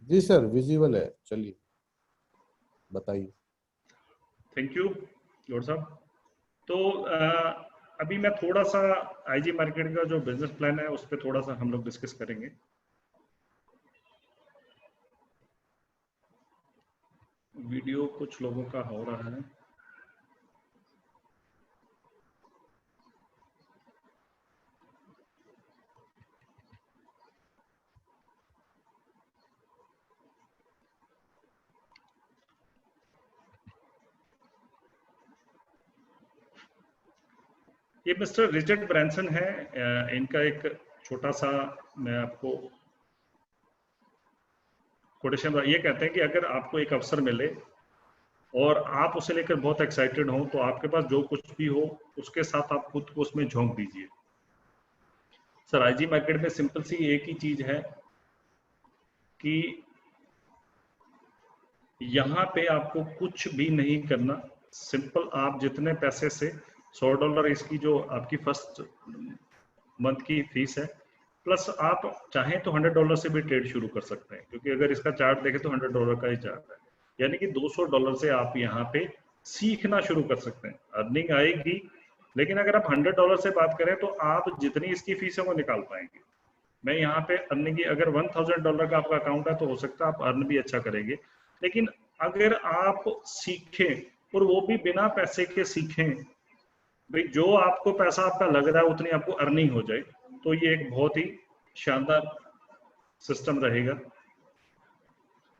जी सर विजिबल है, चलिए बताइए। थैंक यू गौर साहब। तो अभी मैं थोड़ा सा आईजी मार्केट का जो बिजनेस प्लान है उस पर थोड़ा सा हम लोग डिस्कस करेंगे। वीडियो कुछ लोगों का हो रहा है, ये मिस्टर रिचर्ड ब्रांसन है। इनका एक छोटा सा मैं आपको कोटेशन, ये कहते हैं कि अगर आपको एक अवसर मिले और आप उसे लेकर बहुत एक्साइटेड हो तो आपके पास जो कुछ भी हो उसके साथ आप खुद को उसमें झोंक दीजिए। सर आईजी मार्केट में सिंपल सी एक ही चीज है कि यहाँ पे आपको कुछ भी नहीं करना। सिंपल आप जितने पैसे से $100 इसकी जो आपकी फर्स्ट मंथ की फीस है, प्लस आप चाहें तो $100 से भी ट्रेड शुरू कर सकते हैं, क्योंकि अगर इसका चार्ट देखें तो $100 का ही चार्ट है, यानी कि $200 से आप यहाँ पे सीखना शुरू कर सकते हैं। अर्निंग आएगी, लेकिन अगर आप $100 से बात करें तो आप जितनी इसकी फीस है वो निकाल पाएंगे। मैं यहाँ पे अर्निंग की, अगर $1000 का आपका अकाउंट है तो हो सकता है आप अर्न भी अच्छा करेंगे, लेकिन अगर आप सीखें और वो भी बिना पैसे के सीखें, भाई जो आपको पैसा आपका लग रहा है उतनी आपको अर्निंग हो जाए, तो ये एक बहुत ही शानदार सिस्टम रहेगा।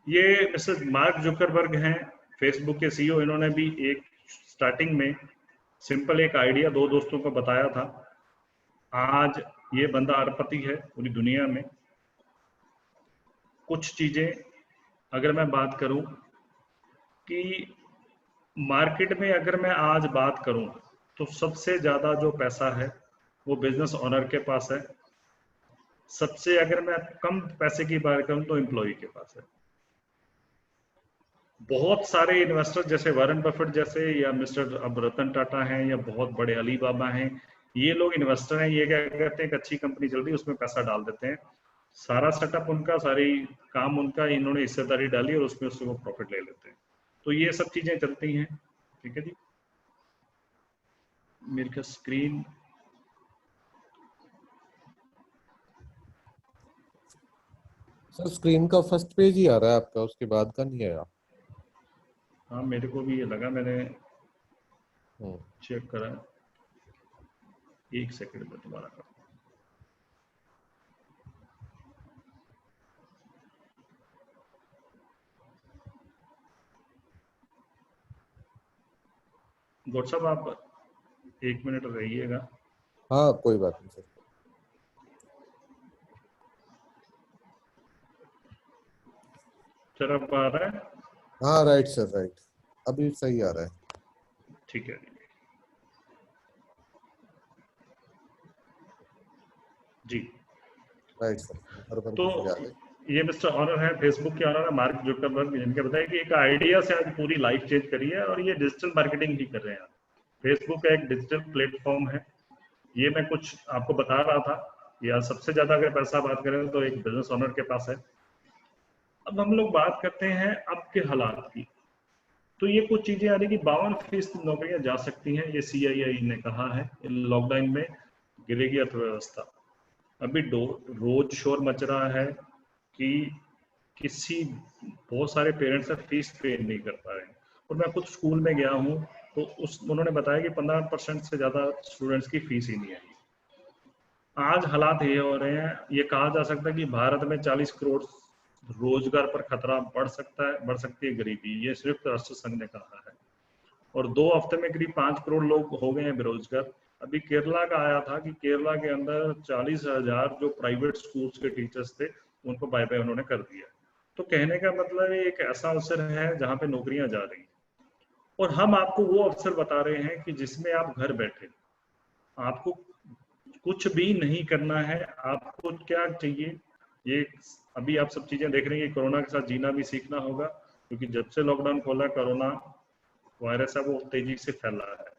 ये मिस्टर मार्क जुकरबर्ग हैं, फेसबुक के सीईओ। इन्होंने भी एक स्टार्टिंग में सिंपल एक आइडिया 2 दोस्तों को बताया था। आज ये बंदा अरबपति है पूरी दुनिया में। कुछ चीजें अगर मैं बात करूं कि मार्केट में अगर मैं आज बात करूं तो सबसे ज्यादा जो पैसा है वो बिजनेस ओनर के पास है। सबसे अगर मैं कम पैसे की बात करूं तो एम्प्लॉय के पास है। बहुत सारे इन्वेस्टर जैसे वारेन बफेट जैसे, या मिस्टर अब रतन टाटा हैं, या बहुत बड़े अली बाबा हैं, ये लोग इन्वेस्टर हैं। ये क्या करते हैं, एक अच्छी कंपनी चल रही है उसमें पैसा डाल देते हैं, सारा सेटअप उनका, सारी काम उनका, इन्होंने हिस्सेदारी डाली और उसमें उससे वो प्रॉफिट ले लेते हैं। तो ये सब चीजें चलती हैं। ठीक है जी, मेरी का स्क्रीन सर स्क्रीन का फर्स्ट पेज ही आ रहा है आपका, उसके बाद का नहीं आया। हाँ मेरे को भी ये लगा, मैंने चेक करा। एक सेकंड में दोबारा कर। गौर साहब आप 1 मिनट रहिएगा। हाँ कोई बात नहीं सर। सर अब आ रहा है? हाँ राइट सर, राइट, अभी सही आ रहा है। ठीक है जी। Right sir. तो ये मिस्टर ऑनर है, फेसबुक के ऑनर है मार्क जुकरबर्ग, जिनके बताया कि एक आइडिया से आज पूरी लाइफ चेंज करी है, और ये डिजिटल मार्केटिंग ही कर रहे हैं। फेसबुक एक डिजिटल प्लेटफॉर्म है ये मैं कुछ आपको बता रहा था। या सबसे ज्यादा अगर पैसा बात करें तो एक बिजनेस ओनर के पास है। अब हम लोग बात करते हैं अब के हालात की। तो ये कुछ चीजें आ रही कि 52% नौकरियां जा सकती हैं, ये CII ने कहा है। लॉकडाउन में गिरेगी अर्थव्यवस्था। अभी रोज शोर मच रहा है कि किसी बहुत सारे पेरेंट्स फीस पे नहीं कर पा रहे हैं। और मैं खुद स्कूल में गया हूँ तो उन्होंने बताया कि 15% से ज्यादा स्टूडेंट्स की फीस ही नहीं आई। आज हालात ये हो रहे हैं, ये कहा जा सकता है कि भारत में 40 करोड़ रोजगार पर खतरा बढ़ सकती है गरीबी। ये संयुक्त राष्ट्र संघ ने कहा है। और 2 हफ्ते में करीब 5 करोड़ लोग हो गए हैं बेरोजगार। अभी केरला का आया था कि केरला के अंदर 40,000 जो प्राइवेट स्कूल्स के टीचर्स थे उनको बाय बाय उन्होंने कर दिया। तो कहने का मतलब एक ऐसा अवसर है जहाँ पे नौकरियां जा रही हैं। और हम आपको वो अवसर बता रहे हैं कि जिसमें आप घर बैठे, आपको कुछ भी नहीं करना है। आपको क्या चाहिए, ये अभी आप सब चीजें देख रहे हैं कि कोरोना के साथ जीना भी सीखना होगा, क्योंकि जब से लॉकडाउन खोला कोरोना वायरस है वो तेजी से फैला है।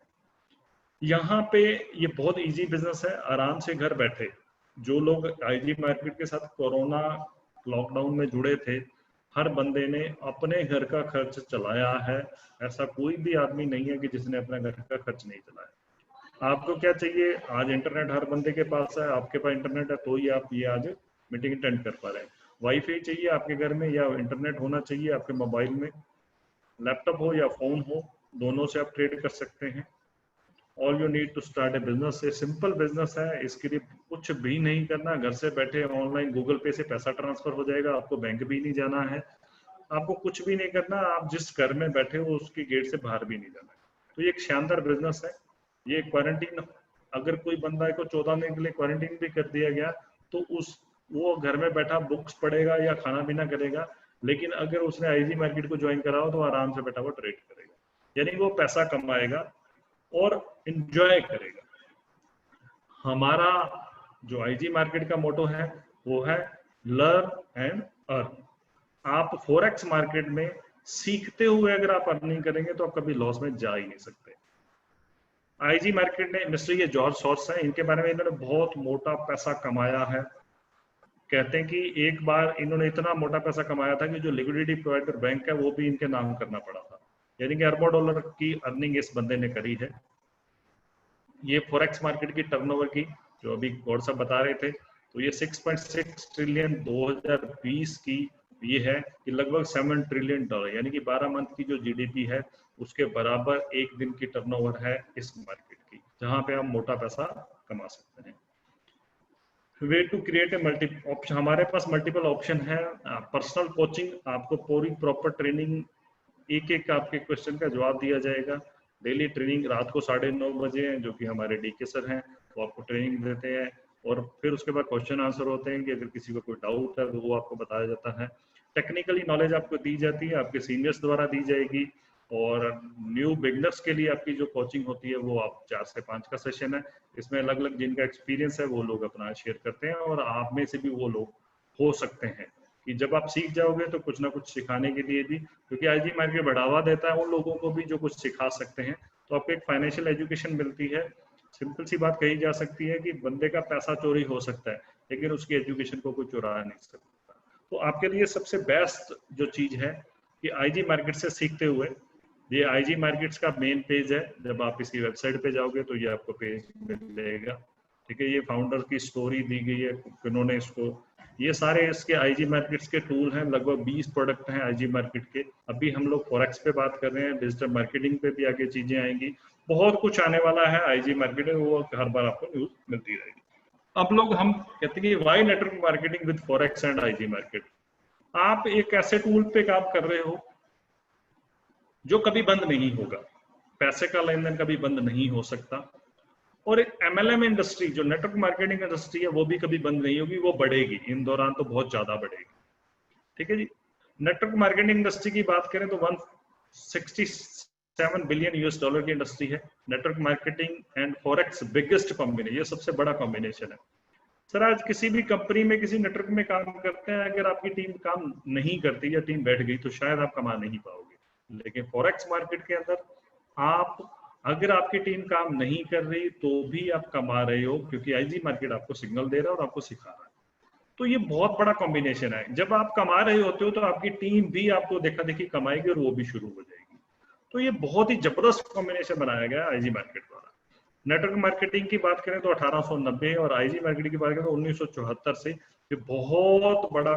यहाँ पे ये बहुत इजी बिजनेस है, आराम से घर बैठे। जो लोग IG मार्केट के साथ कोरोना लॉकडाउन में जुड़े थे, हर बंदे ने अपने घर का खर्च चलाया है। ऐसा कोई भी आदमी नहीं है कि जिसने अपने घर का खर्च नहीं चलाया। आपको क्या चाहिए, आज इंटरनेट हर बंदे के पास है, आपके पास इंटरनेट है तो ही आप ये आज मीटिंग अटेंड कर पा रहे हैं। वाईफाई चाहिए आपके घर में या इंटरनेट होना चाहिए आपके मोबाइल में, लैपटॉप हो या फोन हो, दोनों से आप ट्रेड कर सकते हैं। All you need to start a business. ये सिंपल बिजनेस है, इसके लिए कुछ भी नहीं करना। घर से बैठे ऑनलाइन गूगल पे से पैसा ट्रांसफर हो जाएगा, आपको बैंक भी नहीं जाना है, आपको कुछ भी नहीं करना। आप जिस घर में बैठे हो उसकी गेट से बाहर भी नहीं जाना है। तो ये एक शानदार बिजनेस है। ये क्वारंटीन, अगर कोई बंदा को 14 दिन के लिए क्वारंटीन भी कर दिया गया तो वो घर में बैठा बुक्स पढ़ेगा या खाना पीना करेगा। लेकिन अगर उसने IG मार्केट को ज्वाइन करा हो तो आराम से बैठा वो ट्रेड करेगा, यानी वो पैसा कमाएगा और एंजॉय करेगा। हमारा जो IG मार्केट का मोटो है वो है लर्न एंड अर्न। आप फॉरेक्स मार्केट में सीखते हुए अगर आप अर्निंग करेंगे तो आप कभी लॉस में जा ही नहीं सकते। IG मार्केट ने मिस्टर ये जॉर्ज सॉर्स है, इनके बारे में इन्होंने बहुत मोटा पैसा कमाया है। कहते हैं कि एक बार इन्होंने इतना मोटा पैसा कमाया था कि जो लिक्विडिटी प्रोवाइडर बैंक है वो भी इनके नाम करना पड़ा था, यानी कि अरबों डॉलर की अर्निंग इस बंदे ने करी है। ये फॉरेक्स मार्केट की टर्नओवर की जो अभी गौर साहब बता रहे थे, तो ये 6.6 ट्रिलियन 2020 की ये है कि लगभग 7 ट्रिलियन डॉलर, यानी कि 12 मंथ की जो GDP है उसके बराबर एक दिन की टर्नओवर है इस मार्केट की, जहां पे हम मोटा पैसा कमा सकते हैं। Way to create a multi option, हमारे पास मल्टीपल ऑप्शन है। पर्सनल कोचिंग, आपको पूरी प्रॉपर ट्रेनिंग, एक एक आपके क्वेश्चन का जवाब दिया जाएगा। डेली ट्रेनिंग रात को 9:30 बजे है, जो कि हमारे DK सर हैं, वो आपको ट्रेनिंग देते हैं। और फिर उसके बाद क्वेश्चन आंसर होते हैं कि अगर किसी को कोई डाउट है तो वो आपको बताया जाता है। टेक्निकली नॉलेज आपको दी जाती है, आपके सीनियर्स द्वारा दी जाएगी। और न्यू बिगनर्स के लिए आपकी जो कोचिंग होती है वो आप 4 से 5 का सेशन है। इसमें अलग अलग जिनका एक्सपीरियंस है वो लोग अपना शेयर करते हैं, और आप में से भी वो लोग हो सकते हैं कि जब आप सीख जाओगे तो कुछ ना कुछ सिखाने के लिए भी, क्योंकि IG मार्केट बढ़ावा देता है उन लोगों को भी जो कुछ सिखा सकते हैं। तो आपको एक फाइनेंशियल एजुकेशन मिलती है। सिंपल सी बात कही जा सकती है कि बंदे का पैसा चोरी हो सकता है लेकिन उसकी एजुकेशन को कोई चुरा नहीं सकता। तो आपके लिए सबसे बेस्ट जो चीज है कि IG मार्केट से सीखते हुए, ये IG मार्केट्स का मेन पेज है। जब आप इसकी वेबसाइट पे जाओगे तो ये आपको पेज मिलेगा, ठीक है। ये फाउंडर की स्टोरी दी गई है, उन्होंने इसको, ये सारे इसके IG मार्केट्स के टूल हैं। लगभग 20 प्रोडक्ट हैं IG मार्केट के। अभी हम लोग फॉरेक्स पे बात कर रहे हैं, डिजिटल मार्केटिंग पे भी आगे चीजें आएंगी। बहुत कुछ आने वाला है IG मार्केट में, वो हर बार आपको न्यूज मिलती रहेगी। अब लोग हम कहते हैं कि why network marketing with forex and IG market. आप एक ऐसे टूल पे काम कर रहे हो जो कभी बंद नहीं होगा, पैसे का लेन देन कभी बंद नहीं हो सकता। और एक MLM इंडस्ट्री जो नेटवर्क मार्केटिंग इंडस्ट्री है वो भी कभी बंद नहीं होगी, वो बढ़ेगी, इन दौरान तो बहुत ज्यादा बढ़ेगी, ठीक है जी। नेटवर्क मार्केटिंग इंडस्ट्री की बात करें तो 167 बिलियन US डॉलर की इंडस्ट्री है। Network marketing and forex biggest combination, ये सबसे बड़ा कॉम्बिनेशन है। सर आज किसी भी कंपनी में किसी नेटवर्क में काम करते हैं, अगर आपकी टीम काम नहीं करती या टीम बैठ गई तो शायद आप कमा नहीं पाओगे। लेकिन फॉरेक्स मार्केट के अंदर आप अगर आपकी टीम काम नहीं कर रही तो भी आप कमा रहे हो, क्योंकि आईजी मार्केट आपको सिग्नल दे रहा है और आपको सिखा रहा है। तो ये बहुत बड़ा कॉम्बिनेशन है। जब आप कमा रहे होते हो तो आपकी टीम भी आपको देखा देखी कमाएगी और वो भी शुरू हो जाएगी। तो ये बहुत ही जबरदस्त कॉम्बिनेशन बनाया गया है आईजी मार्केट द्वारा। नेटवर्क मार्केटिंग की बात करें तो 1890 और आईजी मार्केटिंग की बात करें तो 1974 से ये बहुत बड़ा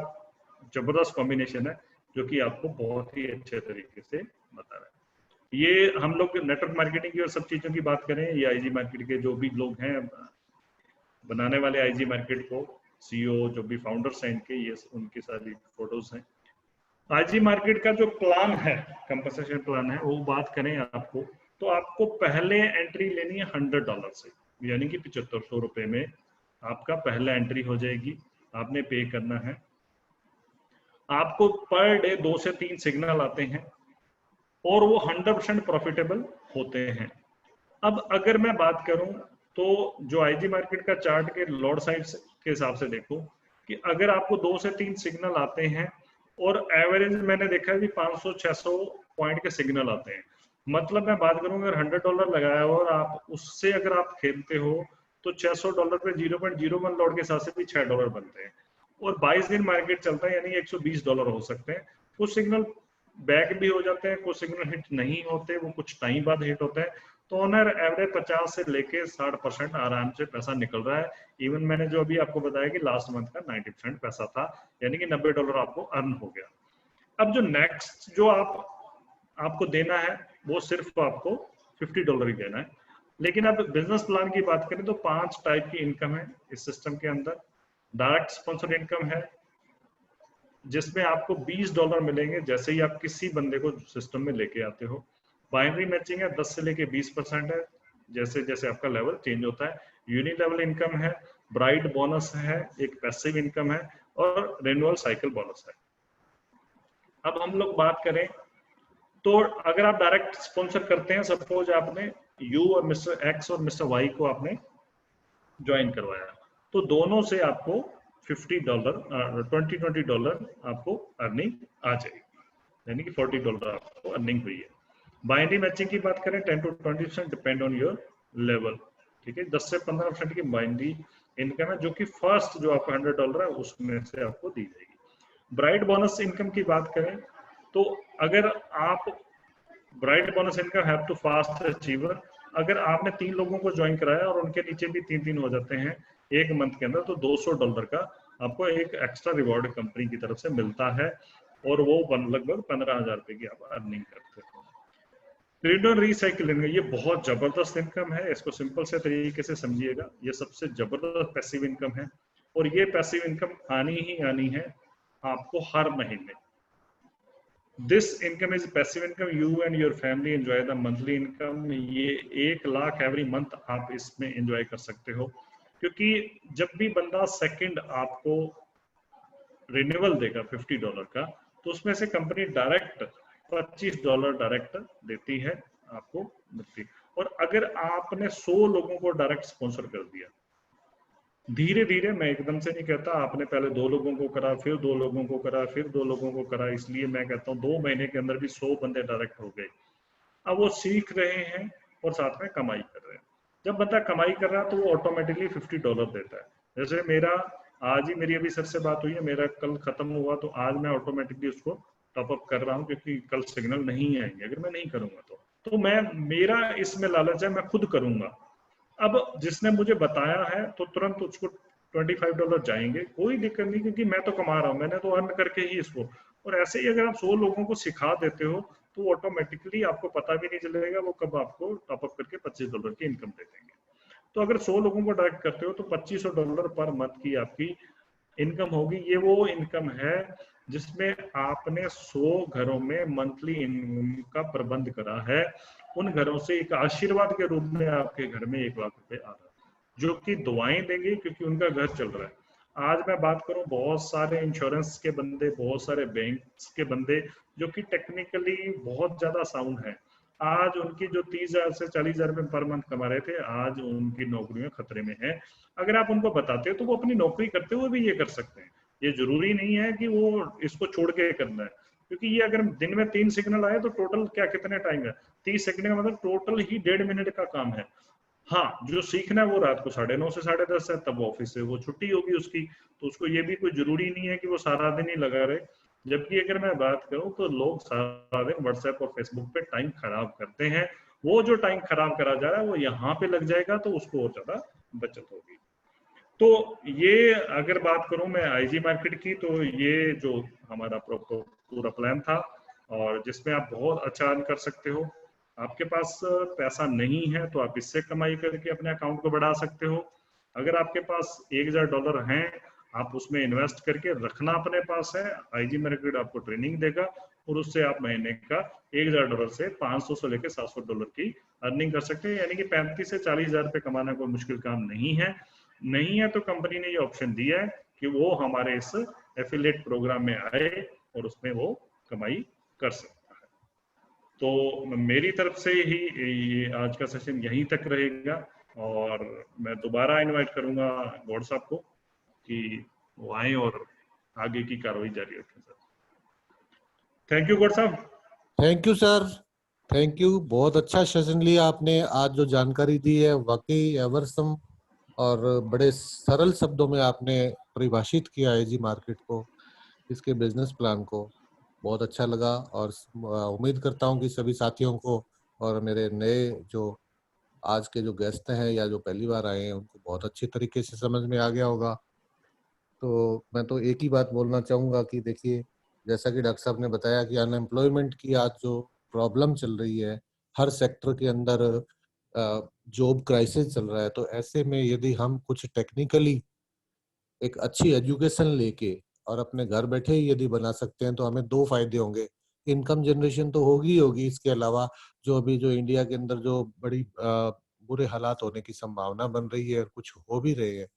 जबरदस्त कॉम्बिनेशन है, जो कि आपको बहुत ही अच्छे तरीके से बता रहा है। ये हम लोग नेटवर्क मार्केटिंग की और सब चीजों की बात करें, ये आईजी मार्केट के जो भी लोग हैं बनाने वाले आईजी मार्केट को, सीईओ जो भी फाउंडर्स हैं इनके, ये उनकी सारी फोटोज हैं। आईजी मार्केट का जो प्लान है, कंपनसेशन प्लान है, वो बात करें आपको तो आपको पहले एंट्री लेनी है $100 से, यानी कि 7500 रुपए में आपका पहला एंट्री हो जाएगी। आपने पे करना है। आपको पर डे 2 से 3 सिग्नल आते हैं और वो 100% प्रॉफिटेबल होते हैं। अब अगर मैं बात करूं तो जो आईजी मार्केट का चार्ट के लोड साइड्स के हिसाब से देखो कि अगर आपको 2 से 3 सिग्नल आते हैं और एवरेज मैंने देखा है कि 500-600 पॉइंट के सिग्नल आते हैं, मतलब मैं बात करूं अगर $100 लगाया हो और आप उससे अगर आप खेलते हो तो $600 पे 0.01 लॉट के हिसाब से भी $6 बनते हैं और 22 दिन मार्केट चलता है, यानी $120 हो सकते हैं। कुछ सिग्नल बैक भी हो जाते हैं, कुछ सिग्नल हिट नहीं होते, वो कुछ टाइम बाद हिट होते हैं। तो ऑनर एवरेज 50 से लेके 60% आराम से पैसा निकल रहा है। इवन मैंने जो अभी आपको बताया कि लास्ट मंथ का 90% पैसा था, यानी कि $90 आपको अर्न हो गया। अब जो नेक्स्ट जो आपको देना है वो सिर्फ आपको $50 ही देना है। लेकिन अब बिजनेस प्लान की बात करें तो 5 टाइप की इनकम है इस सिस्टम के अंदर। डायरेक्ट स्पॉन्सर्ड इनकम है जिसमें आपको $20 मिलेंगे जैसे ही आप किसी बंदे को सिस्टम में लेके आते हो। बाइनरी मैचिंग है 10 से लेके 20% है, जैसे जैसे आपका लेवल चेंज होता है। यूनि लेवल इनकम है, ब्राइट बोनस है, एक पैसिव इनकम है और रिन्यूअल साइकिल बोनस है। अब हम लोग बात करें तो अगर आप डायरेक्ट स्पॉन्सर करते हैं, सपोज आपने यू और मिस्टर एक्स और मिस्टर वाई को आपने ज्वाइन करवाया, तो दोनों से आपको $20 आपको अर्निंग आ जाएगी, यानी कि $40 आपको अर्निंग हुई है। बाइनरी मैचिंग की बात करें 10 to 20% depend on your level, ठीक है। 10 से 15% की बाइनरी इनकम है, जो कि फर्स्ट जो आपका $100 है उसमें से आपको दी जाएगी। ब्राइट बोनस इनकम की बात करें तो अगर आप bright bonus income have to fast achiever, अगर आपने 3 लोगों को ज्वाइन कराया और उनके नीचे भी 3 हो जाते हैं एक मंथ के अंदर, तो $200 का आपको एक एक्स्ट्रा रिवॉर्ड कंपनी की तरफ से मिलता है और वो लगभग 15,000 रुपए की आप अर्निंग करते हो। रिटर्न रिसाइकिलिंग, ये बहुत जबरदस्त इनकम है, इसको सिंपल से तरीके से समझिएगा। ये सबसे जबरदस्त पैसिव इनकम है और ये पैसिव इनकम आनी ही आनी है आपको हर महीने। This income is passive income. You and your family enjoy the monthly income. ये 1 लाख एवरी मंथ आप इसमें एंजॉय कर सकते हो, क्योंकि जब भी बंदा सेकंड आपको रिन्यूअल देगा $50 का, तो उसमें से कंपनी डायरेक्ट $25 डायरेक्ट देती है आपको मिलती। और अगर आपने 100 लोगों को डायरेक्ट स्पॉन्सर कर दिया, धीरे धीरे, मैं एकदम से नहीं कहता आपने पहले 2 लोगों को करा, फिर 2 लोगों को करा, फिर 2 लोगों को करा, इसलिए मैं कहता हूँ 2 महीने के अंदर भी 100 बंदे डायरेक्ट हो गए। अब वो सीख रहे हैं और साथ में कमाई कर रहे हैं। जब बंदा कमाई कर रहा है तो वो ऑटोमेटिकली $50 देता है। जैसे मेरा आज ही मेरी अभी सर से बात हुई है, मेरा कल खत्म हुआ तो आज मैं ऑटोमेटिकली उसको टॉप अप कर रहा हूँ, क्योंकि कल सिग्नल नहीं आएंगे अगर मैं नहीं करूंगा तो मैं, मेरा इसमें लालच है, मैं खुद करूंगा। अब जिसने मुझे बताया है तो तुरंत उसको $25 जाएंगे, कोई दिक्कत नहीं, क्योंकि मैं तो कमा रहा हूँ, मैंने तो अर्न करके ही इसको। और ऐसे ही अगर आप 100 लोगों को सिखा देते हो तो ऑटोमेटिकली आपको पता भी नहीं चलेगा वो कब आपको टॉप अप करके $25 की इनकम दे देंगे। तो अगर 100 लोगों को डायरेक्ट करते हो तो $2500 पर मंथ की आपकी इनकम होगी। ये वो इनकम है जिसमें आपने 100 घरों में मंथली इनकम का प्रबंध करा है। उन घरों से एक आशीर्वाद के रूप में आपके घर में 1 लाख रुपए आ रहा है, जो कि दुआएं देंगे, क्योंकि उनका घर चल रहा है। आज मैं बात करूं, बहुत सारे इंश्योरेंस के बंदे, बहुत सारे बैंक्स के बंदे जो कि टेक्निकली बहुत ज्यादा साउंड है, आज उनकी जो 30,000 से 40,000 रुपए पर मंथ कमा रहे थे, आज उनकी नौकरियां खतरे में है। अगर आप उनको बताते हो तो वो अपनी नौकरी करते हुए भी ये कर सकते हैं। ये जरूरी नहीं है कि वो इसको छोड़ के करना है, क्योंकि ये अगर दिन में 3 सिग्नल आए तो टोटल क्या कितने टाइम है, 30 सेकंड का मतलब टोटल ही 1.5 मिनट का काम है। हाँ, जो सीखना है वो रात को 9:30 से 10:30 है, तब ऑफिस से वो छुट्टी होगी उसकी, तो उसको ये भी कोई जरूरी नहीं है कि वो सारा दिन ही लगा रहे। जबकि अगर मैं बात करूं तो लोग सारा दिन व्हाट्सएप और फेसबुक पे टाइम खराब करते हैं, वो जो टाइम खराब करा जा रहा है वो यहाँ पे लग जाएगा तो उसको और ज्यादा बचत होगी। तो ये अगर बात करूं मैं आईजी मार्केट की, तो ये जो हमारा पूरा प्लान था, और जिसमें आप बहुत अच्छा अर्न कर सकते हो। आपके पास पैसा नहीं है तो आप इससे कमाई करके अपने अकाउंट को बढ़ा सकते हो। अगर आपके पास $1000 हैं, आप उसमें इन्वेस्ट करके रखना अपने पास है, आईजी मार्केट आपको ट्रेनिंग देगा और उससे आप महीने का $1000 से 500 से लेकर $700 की अर्निंग कर सकते हैं। यानी कि 35 से 40 हजार रुपये कमाना कोई मुश्किल काम नहीं है। नहीं है तो कंपनी ने ये ऑप्शन दिया है कि वो हमारे इस एफिलिएट प्रोग्राम में आए और उसमें वो कमाई कर सकता है। तो मेरी तरफ से ही ये आज का सेशन यहीं तक रहेगा, और मैं दोबारा इनवाइट करूंगा गौड़ साहब को कि वो आए और आगे की कार्रवाई जारी रखें। सर, थैंक यू गौड़ साहब। Thank you sir, thank you. बहुत अच्छा सेशन लिया आपने। आज जो जानकारी दी है वाकई एवरसम, और बड़े सरल शब्दों में आपने परिभाषित किया आईजी मार्केट को, इसके बिजनेस प्लान को। बहुत अच्छा लगा, और उम्मीद करता हूं कि सभी साथियों को और मेरे नए जो आज के जो गेस्ट हैं या जो पहली बार आए हैं उनको बहुत अच्छी तरीके से समझ में आ गया होगा। तो मैं तो एक ही बात बोलना चाहूँगा कि देखिए, जैसा कि डॉक्टर साहब ने बताया कि अनएम्प्लॉयमेंट की आज जो प्रॉब्लम चल रही है, हर सेक्टर के अंदर जॉब क्राइसिस चल रहा है, तो ऐसे में यदि हम कुछ टेक्निकली एक अच्छी एजुकेशन लेके और अपने घर बैठे ही यदि बना सकते हैं तो हमें दो फायदे होंगे। इनकम जनरेशन तो होगी ही होगी, इसके अलावा जो अभी जो इंडिया के अंदर जो बड़ी बुरे हालात होने की संभावना बन रही है और कुछ हो भी रहे हैं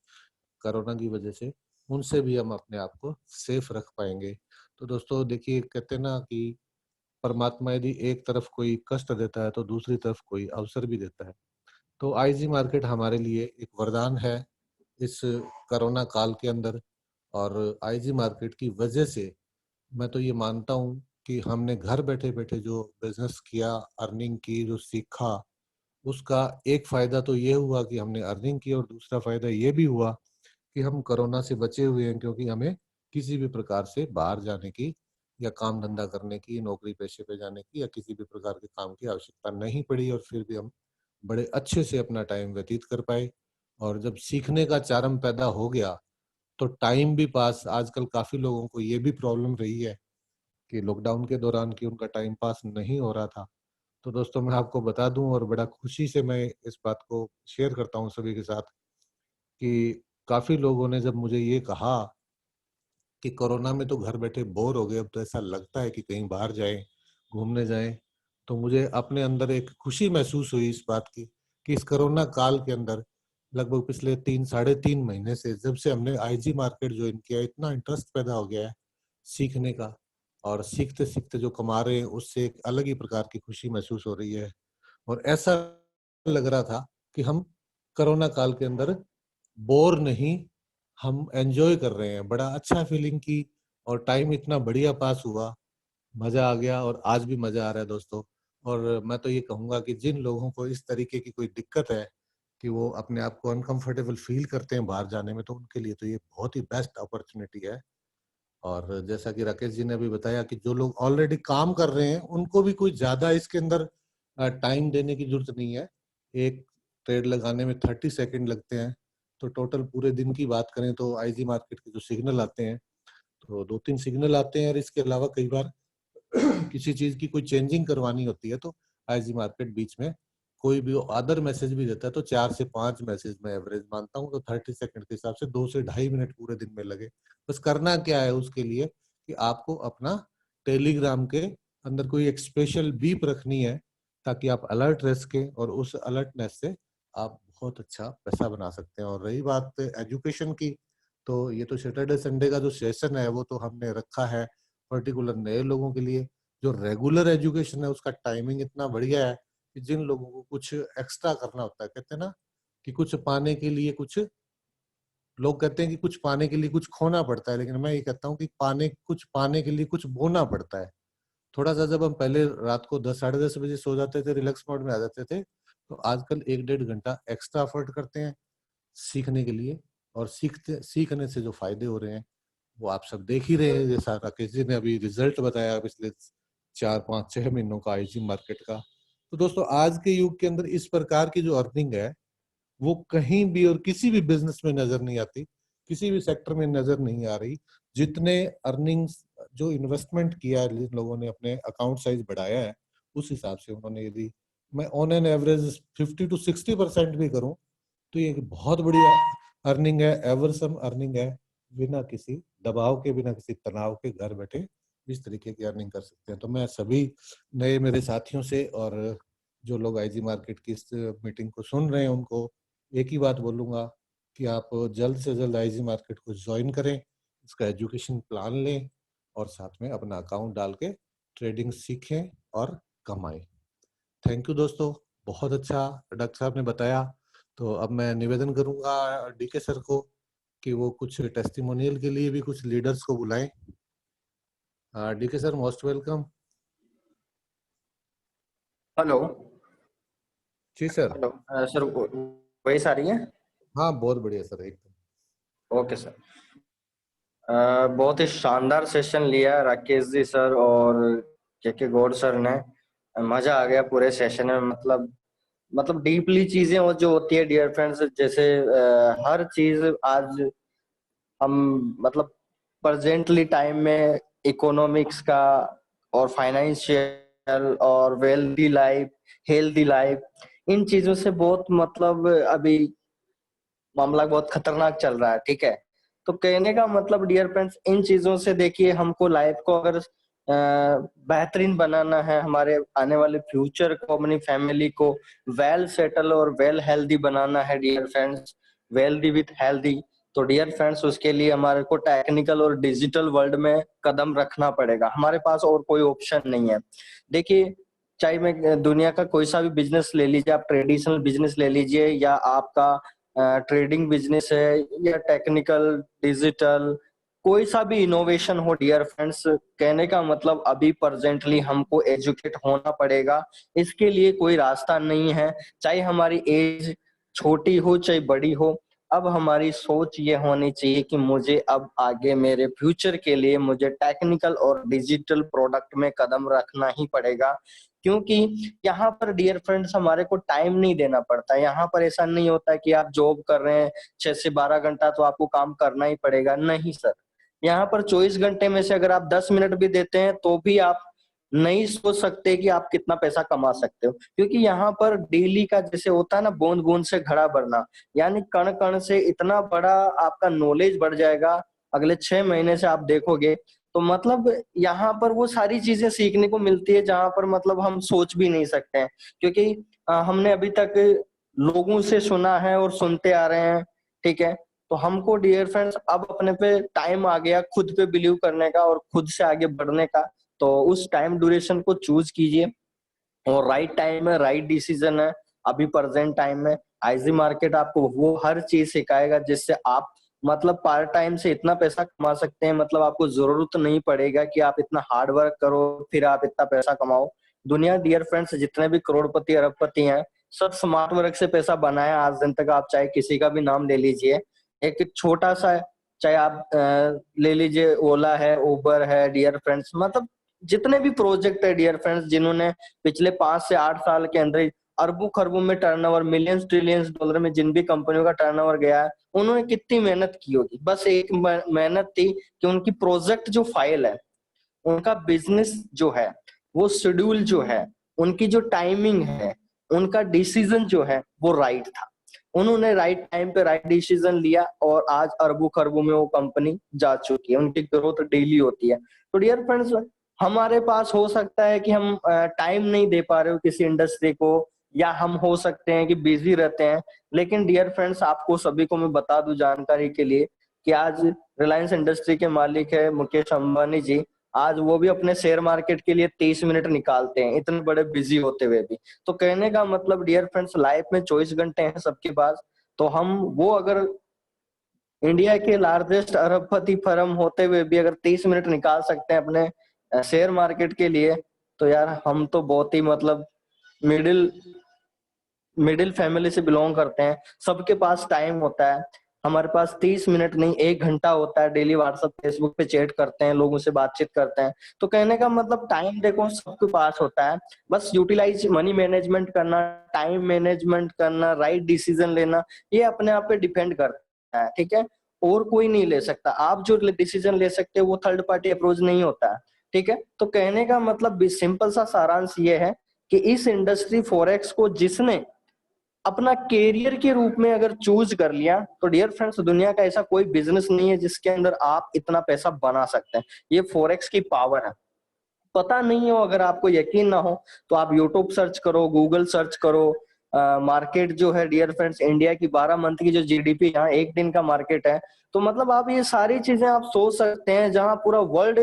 कोरोना की वजह से, उनसे भी हम अपने आप को सेफ रख पाएंगे। तो दोस्तों देखिए, कहते हैं ना कि परमात्मा यदि एक तरफ कोई कष्ट देता है तो दूसरी तरफ कोई अवसर भी देता है। तो आईजी मार्केट हमारे लिए एक वरदान है इस कोरोना काल के अंदर, और आईजी मार्केट की वजह से मैं तो ये मानता हूँ कि हमने घर बैठे बैठे जो बिजनेस किया, अर्निंग की, जो सीखा, उसका एक फायदा तो ये हुआ कि हमने अर्निंग की, और दूसरा फायदा ये भी हुआ कि हम कोरोना से बचे हुए हैं, क्योंकि हमें किसी भी प्रकार से बाहर जाने की या काम धंधा करने की, नौकरी पेशे पे जाने की या किसी भी प्रकार के काम की आवश्यकता नहीं पड़ी, और फिर भी हम बड़े अच्छे से अपना टाइम व्यतीत कर पाए। और जब सीखने का चारम पैदा हो गया तो टाइम भी पास, आजकल काफी लोगों को ये भी प्रॉब्लम रही है कि लॉकडाउन के दौरान कि उनका टाइम पास नहीं हो रहा था। तो दोस्तों मैं आपको बता दूं, और बड़ा खुशी से मैं इस बात को शेयर करता हूं सभी के साथ, कि काफी लोगों ने जब मुझे ये कहा कि कोरोना में तो घर बैठे बोर हो गए, अब तो ऐसा लगता है कि कहीं बाहर जाएं, घूमने जाएं, तो मुझे अपने अंदर एक खुशी महसूस हुई इस बात की कि इस कोरोना काल के अंदर लगभग पिछले 3 साढ़े 3 महीने से जब से हमने आईजी मार्केट ज्वाइन किया, इतना इंटरेस्ट पैदा हो गया है सीखने का, और सीखते सीखते जो कमा रहे हैं उससे एक अलग ही प्रकार की खुशी महसूस हो रही है। और ऐसा लग रहा था कि हम कोरोना काल के अंदर बोर नहीं, हम एंजॉय कर रहे हैं। बड़ा अच्छा फीलिंग की, और टाइम इतना बढ़िया पास हुआ, मजा आ गया, और आज भी मजा आ रहा है दोस्तों। और मैं तो ये कहूंगा कि जिन लोगों को इस तरीके की कोई दिक्कत है कि वो अपने आप को अनकंफर्टेबल फील करते हैं बाहर जाने में, तो उनके लिए तो ये बहुत ही बेस्ट अपॉर्चुनिटी है। और जैसा कि राकेश जी ने अभी बताया कि जो लोग ऑलरेडी काम कर रहे हैं उनको भी कोई ज्यादा इसके अंदर टाइम देने की जरूरत नहीं है। एक ट्रेड लगाने में 30 सेकंड लगते हैं, तो टोटल पूरे दिन की बात करें तो आईजी मार्केट के जो सिग्नल आते हैं, तो 2-3 सिग्नल आते हैं, और इसके अलावा कई बार किसी चीज की कोई चेंजिंग करवानी होती है तो आईजी मार्केट बीच में कोई भी अदर मैसेज भी देता है, तो 4 से 5 मैसेज में एवरेज मानता हूँ, तो 30 सेकंड के हिसाब से 2 से 2.5 मिनट पूरे दिन में लगे। बस करना क्या है उसके लिए कि आपको अपना टेलीग्राम के अंदर कोई एक स्पेशल बीप रखनी है, ताकि आप अलर्ट रह सके, और उस अलर्टनेस से आप बहुत अच्छा पैसा बना सकते हैं। और रही बात एजुकेशन की, तो ये तो सैटरडे संडे का जो सेशन है वो तो हमने रखा है पर्टिकुलर नए लोगों के लिए। जो रेगुलर एजुकेशन है उसका टाइमिंग इतना बढ़िया है कि जिन लोगों को कुछ एक्स्ट्रा करना होता है, कहते हैं ना कि कुछ पाने के लिए कुछ, लोग कहते हैं कि कुछ पाने के लिए कुछ खोना पड़ता है, लेकिन मैं ये कहता हूँ कि कुछ पाने के लिए कुछ बोना पड़ता है। थोड़ा सा जब हम पहले रात को 10 साढ़े 10 बजे सो जाते थे, रिलैक्स मोड में आ जाते थे, तो आजकल 1-1.5 घंटा एक्स्ट्रा एफर्ट करते हैं सीखने के लिए, और सीखने से जो फायदे हो रहे हैं वो आप सब देख ही रहे हैं। जैसा राकेश जी ने अभी रिजल्ट बताया पिछले 4-5-6 महीनों का आईजी मार्केट का। तो दोस्तों आज के युग के अंदर इस प्रकार की जो अर्निंग है वो कहीं भी और किसी भी बिजनेस में नजर नहीं आती, किसी भी सेक्टर में नजर नहीं आ रही। जितने अर्निंग्स जो इन्वेस्टमेंट किया है जिन लोगों ने, अपने अकाउंट साइज बढ़ाया है, उस हिसाब से उन्होंने, यदि मैं ऑन एन एवरेज 50-60% भी करूं तो ये बहुत बड़ी अर्निंग है, एवरसम अर्निंग है। बिना किसी दबाव के, बिना किसी तनाव के घर बैठे इस तरीके की अर्निंग कर सकते हैं। तो मैं सभी नए मेरे साथियों से और जो लोग आईजी मार्केट की इस मीटिंग को सुन रहे हैं उनको एक ही बात बोलूंगा कि आप जल्द से जल्द आईजी मार्केट को ज्वाइन करें, इसका एजुकेशन प्लान लें और साथ में अपना अकाउंट डाल के ट्रेडिंग सीखें और कमाएं। थैंक यू दोस्तों, बहुत अच्छा डॉक्टर साहब ने बताया। तो अब मैं निवेदन करूंगा डीके सर को कि वो कुछ टेस्टिमोनियल के लिए भी कुछ लीडर्स को बुलाएं। DK sir, most welcome. Hello. जी सर। हेलो सर, वॉइस आ रही है? हाँ बहुत बढ़िया सर, एकदम ओके सर। बहुत ही शानदार सेशन लिया राकेश जी सर और के गौड़ सर ने। मजा आ गया पूरे सेशन में। मतलब डीपली चीजें वो जो होती है डियर फ्रेंड्स, जैसे हर चीज आज हम मतलब प्रेजेंटली टाइम में इकोनॉमिक्स का और फाइनेंशियल और वेल्दी लाइफ, हेल्दी लाइफ, इन चीजों से बहुत मतलब अभी मामला बहुत खतरनाक चल रहा है। ठीक है, तो कहने का मतलब डियर फ्रेंड्स, इन चीजों से देखिए, हमको लाइफ को अगर बेहतरीन बनाना है, हमारे आने वाले फ्यूचर को, अपनी फैमिली को वेल सेटल और वेल हेल्दी बनाना है dear friends, wealthy with healthy, तो डियर फ्रेंड्स उसके लिए हमारे को टेक्निकल और डिजिटल वर्ल्ड में कदम रखना पड़ेगा। हमारे पास और कोई ऑप्शन नहीं है। देखिए, चाहे मैं दुनिया का कोई सा भी बिजनेस ले लीजिए, आप ट्रेडिशनल बिजनेस ले लीजिए या आपका ट्रेडिंग बिजनेस है या टेक्निकल डिजिटल, कोई सा भी इनोवेशन हो डियर फ्रेंड्स, कहने का मतलब अभी प्रेजेंटली हमको एजुकेट होना पड़ेगा। इसके लिए कोई रास्ता नहीं है, चाहे हमारी एज छोटी हो चाहे बड़ी हो। अब हमारी सोच ये होनी चाहिए कि मुझे अब आगे मेरे फ्यूचर के लिए मुझे टेक्निकल और डिजिटल प्रोडक्ट में कदम रखना ही पड़ेगा। क्योंकि यहाँ पर डियर फ्रेंड्स हमारे को टाइम नहीं देना पड़ता। यहाँ पर ऐसा नहीं होता कि आप जॉब कर रहे हैं 6 से 12 घंटा तो आपको काम करना ही पड़ेगा, नहीं सर। यहाँ पर 24 घंटे में से अगर आप 10 मिनट भी देते हैं तो भी आप नहीं सोच सकते कि आप कितना पैसा कमा सकते हो। क्योंकि यहाँ पर डेली का जैसे होता है ना, बूंद बूंद से घड़ा भरना, यानी कण कण से इतना बड़ा आपका नॉलेज बढ़ जाएगा। अगले 6 महीने से आप देखोगे तो मतलब यहाँ पर वो सारी चीजें सीखने को मिलती है जहां पर मतलब हम सोच भी नहीं सकते हैं। क्योंकि हमने अभी तक लोगों से सुना है और सुनते आ रहे हैं। ठीक है, तो हमको डियर फ्रेंड्स अब अपने पे टाइम आ गया खुद पे बिलीव करने का और खुद से आगे बढ़ने का। तो उस टाइम ड्यूरेशन को चूज कीजिए और राइट टाइम है, राइट डिसीजन है। अभी प्रेजेंट टाइम में आईजी मार्केट आपको वो हर चीज सिखाएगा जिससे आप मतलब पार्ट टाइम से इतना पैसा कमा सकते हैं। मतलब आपको जरूरत नहीं पड़ेगा कि आप इतना हार्ड वर्क करो फिर आप इतना पैसा कमाओ। दुनिया डियर फ्रेंड्स जितने भी करोड़पति अरबपति हैं, सब स्मार्ट वर्क से पैसा बनाया आज दिन तक। आप चाहे किसी का भी नाम ले लीजिए, एक छोटा सा, चाहे आप ले लीजिए ओला है, उबर है डियर फ्रेंड्स, मतलब जितने भी प्रोजेक्ट है डियर फ्रेंड्स, जिन्होंने पिछले 5 से 8 साल के अंदर अरबों खरबों में टर्नओवर, मिलियंस ट्रिलियंस डॉलर में जिन भी कंपनियों का टर्नओवर गया है, उन्होंने कितनी मेहनत की होगी। बस एक मेहनत थी कि उनकी प्रोजेक्ट जो फाइल है, उनका बिजनेस जो है, वो शेड्यूल जो है, उनकी जो टाइमिंग है, उनका डिसीजन जो है वो राइट था। उन्होंने राइट टाइम पे राइट डिसीजन लिया और आज अरबों खरबों में वो कंपनी जा चुकी है। उनकी ग्रोथ डेली होती है। तो डियर फ्रेंड्स, हमारे पास हो सकता है कि हम टाइम नहीं दे पा रहे हो किसी इंडस्ट्री को, या हम हो सकते हैं कि बिजी रहते हैं। लेकिन डियर फ्रेंड्स, आपको सभी को मैं बता दूं जानकारी के लिए कि आज रिलायंस इंडस्ट्री के मालिक है मुकेश अंबानी जी। आज वो भी अपने शेयर मार्केट के लिए 30 मिनट निकालते हैं, इतने बड़े बिजी होते हुए भी। तो कहने का मतलब डियर फ्रेंड्स, लाइफ में 24 घंटे हैं सबके पास। तो हम वो अगर इंडिया के लार्जेस्ट अरबपति फर्म होते हुए भी अगर 30 मिनट निकाल सकते हैं अपने शेयर मार्केट के लिए तो यार हम तो बहुत ही मतलब मिडिल मिडिल फैमिली से बिलोंग करते हैं। सबके पास टाइम होता है, हमारे पास 30 मिनट नहीं 1 घंटा होता है। डेली व्हाट्सएप फेसबुक पे चैट करते हैं, लोगों से बातचीत करते हैं। तो कहने का मतलब टाइम देखो सबके पास होता है, बस यूटिलाइज मनी मैनेजमेंट करना, टाइम मैनेजमेंट करना, राइट डिसीजन लेना, ये अपने आप पे डिपेंड करता है। ठीक है, और कोई नहीं ले सकता। आप जो डिसीजन ले सकते हो वो थर्ड पार्टी अप्रोच नहीं होता है। ठीक है, तो कहने का मतलब सिंपल सा सारांश ये है कि इस इंडस्ट्री फॉरेक्स को जिसने अपना कैरियर के रूप में अगर चूज कर लिया तो डियर फ्रेंड्स दुनिया का ऐसा कोई बिजनेस नहीं है जिसके अंदर आप इतना पैसा बना सकते हैं। ये फॉरेक्स की पावर है। पता नहीं हो, अगर आपको यकीन ना हो तो आप यूट्यूब सर्च करो, गूगल सर्च करो। मार्केट जो है डियर फ्रेंड्स, इंडिया की 12 मंथ की जो जीडीपी यहाँ एक दिन का मार्केट है। तो मतलब आप ये सारी चीजें आप सोच सकते हैं, जहां पूरा वर्ल्ड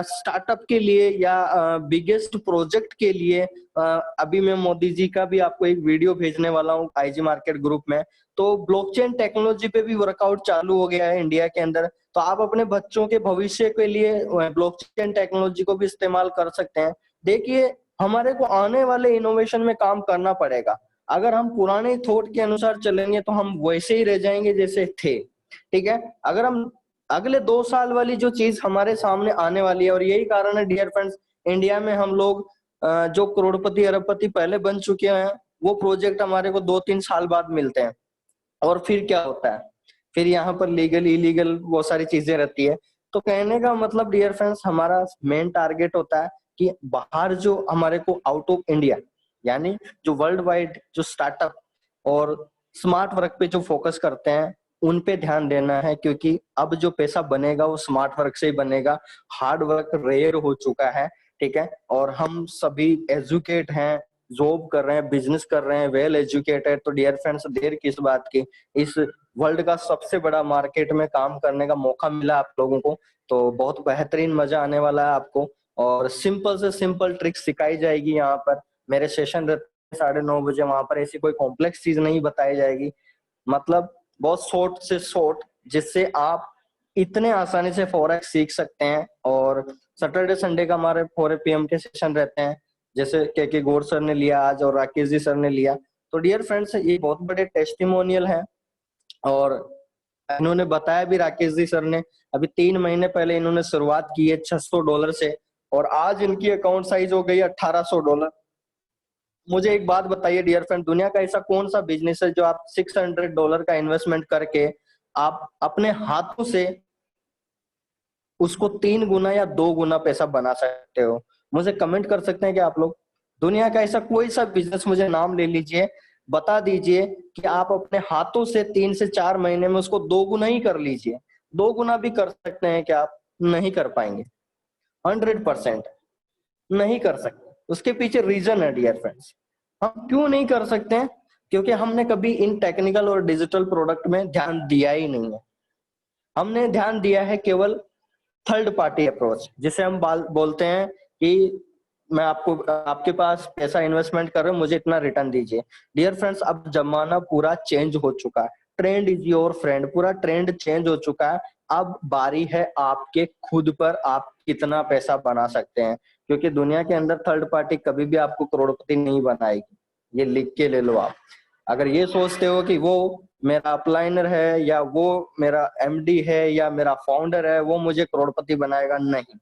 स्टार्टअप के लिए या बिगेस्ट प्रोजेक्ट के लिए अभी मैं मोदी जी का भी आपको एक वीडियो भेजने वाला हूँ आईजी मार्केट ग्रुप में। तो ब्लॉकचेन टेक्नोलॉजी पे भी वर्कआउट चालू हो गया है इंडिया के अंदर। तो आप अपने बच्चों के भविष्य के लिए ब्लॉकचेन टेक्नोलॉजी को भी इस्तेमाल कर सकते हैं। देखिए, हमारे को आने वाले इनोवेशन में काम करना पड़ेगा। अगर हम पुराने थॉट के अनुसार चलेंगे तो हम वैसे ही रह जाएंगे जैसे थे। ठीक है, अगर हम अगले 2 साल वाली जो चीज हमारे सामने आने वाली है, और यही कारण है डियर फ्रेंड्स, इंडिया में हम लोग जो करोड़पति अरबपति पहले बन चुके हैं, वो प्रोजेक्ट हमारे को 2-3 साल बाद मिलते हैं। और फिर क्या होता है, फिर यहाँ पर लीगल इलीगल वो सारी चीजें रहती है। तो कहने का मतलब डियर फ्रेंड्स, हमारा मेन टारगेट होता है कि बाहर जो हमारे को आउट ऑफ इंडिया, यानी जो वर्ल्ड वाइड जो स्टार्टअप और स्मार्ट वर्क पे जो फोकस करते हैं उन पे ध्यान देना है। क्योंकि अब जो पैसा बनेगा वो स्मार्ट वर्क से ही बनेगा। हार्ड वर्क रेयर हो चुका है। ठीक है, और हम सभी एजुकेट हैं, जॉब कर रहे हैं, बिजनेस कर रहे हैं, वेल एजुकेटेड। तो डियर फ्रेंड्स, देर किस बात की, इस वर्ल्ड का सबसे बड़ा मार्केट में काम करने का मौका मिला आप लोगों को। तो बहुत बेहतरीन मजा आने वाला है आपको, और सिंपल से सिंपल ट्रिक सिखाई जाएगी यहाँ पर। मेरे सेशन रहते हैं 9:30 बजे, वहां पर ऐसी कोई कॉम्प्लेक्स चीज नहीं बताई जाएगी। मतलब बहुत शॉर्ट से शॉर्ट, जिससे आप इतने आसानी से फॉरेक्स सीख सकते हैं। और सैटरडे संडे का हमारे 4 PM के सेशन रहते हैं, जैसे के गौर सर ने लिया आज और राकेश जी सर ने लिया। तो डियर फ्रेंड्स, ये बहुत बड़े टेस्टिमोनियल हैं। और इन्होंने बताया भी, राकेश जी सर ने, अभी 3 महीने पहले इन्होंने शुरुआत की है $600 से, और आज इनकी अकाउंट साइज हो गई $1800। मुझे एक बात बताइए डियर फ्रेंड, दुनिया का ऐसा कौन सा बिजनेस है जो आप $600 का इन्वेस्टमेंट करके आप अपने हाथों से उसको 3 गुना या 2 गुना पैसा बना सकते हो? मुझे कमेंट कर सकते हैं कि आप लोग दुनिया का ऐसा कोई सा बिजनेस मुझे नाम ले लीजिए, बता दीजिए कि आप अपने हाथों से 3 से 4 महीने में उसको 2 गुना ही कर लीजिए। 2 गुना भी कर सकते हैं क्या आप? नहीं कर पाएंगे। 100% नहीं कर सकते। उसके पीछे रीजन है डियर फ्रेंड्स। हम क्यों नहीं कर सकते हैं? क्योंकि हमने कभी इन टेक्निकल और डिजिटल प्रोडक्ट में ध्यान दिया ही नहीं है। हमने ध्यान दिया है केवल थर्ड पार्टी अप्रोच, जिसे हम बोलते हैं कि मैं आपको आपके पास पैसा इन्वेस्टमेंट कर रहा हूं, मुझे इतना रिटर्न दीजिए। डियर फ्रेंड्स, अब जमाना पूरा चेंज हो चुका है। ट्रेंड इज योर फ्रेंड, पूरा ट्रेंड चेंज हो चुका है। अब बारी है आपके खुद पर, आप कितना पैसा बना सकते हैं। क्योंकि दुनिया के अंदर थर्ड पार्टी कभी भी आपको करोड़पति नहीं बनाएगी। ये लिख के ले लो आप। अगर ये सोचते हो कि वो मेरा अपलाइनर है या वो मेरा एमडी है या मेरा फाउंडर है वो मुझे करोड़पति बनाएगा, नहीं।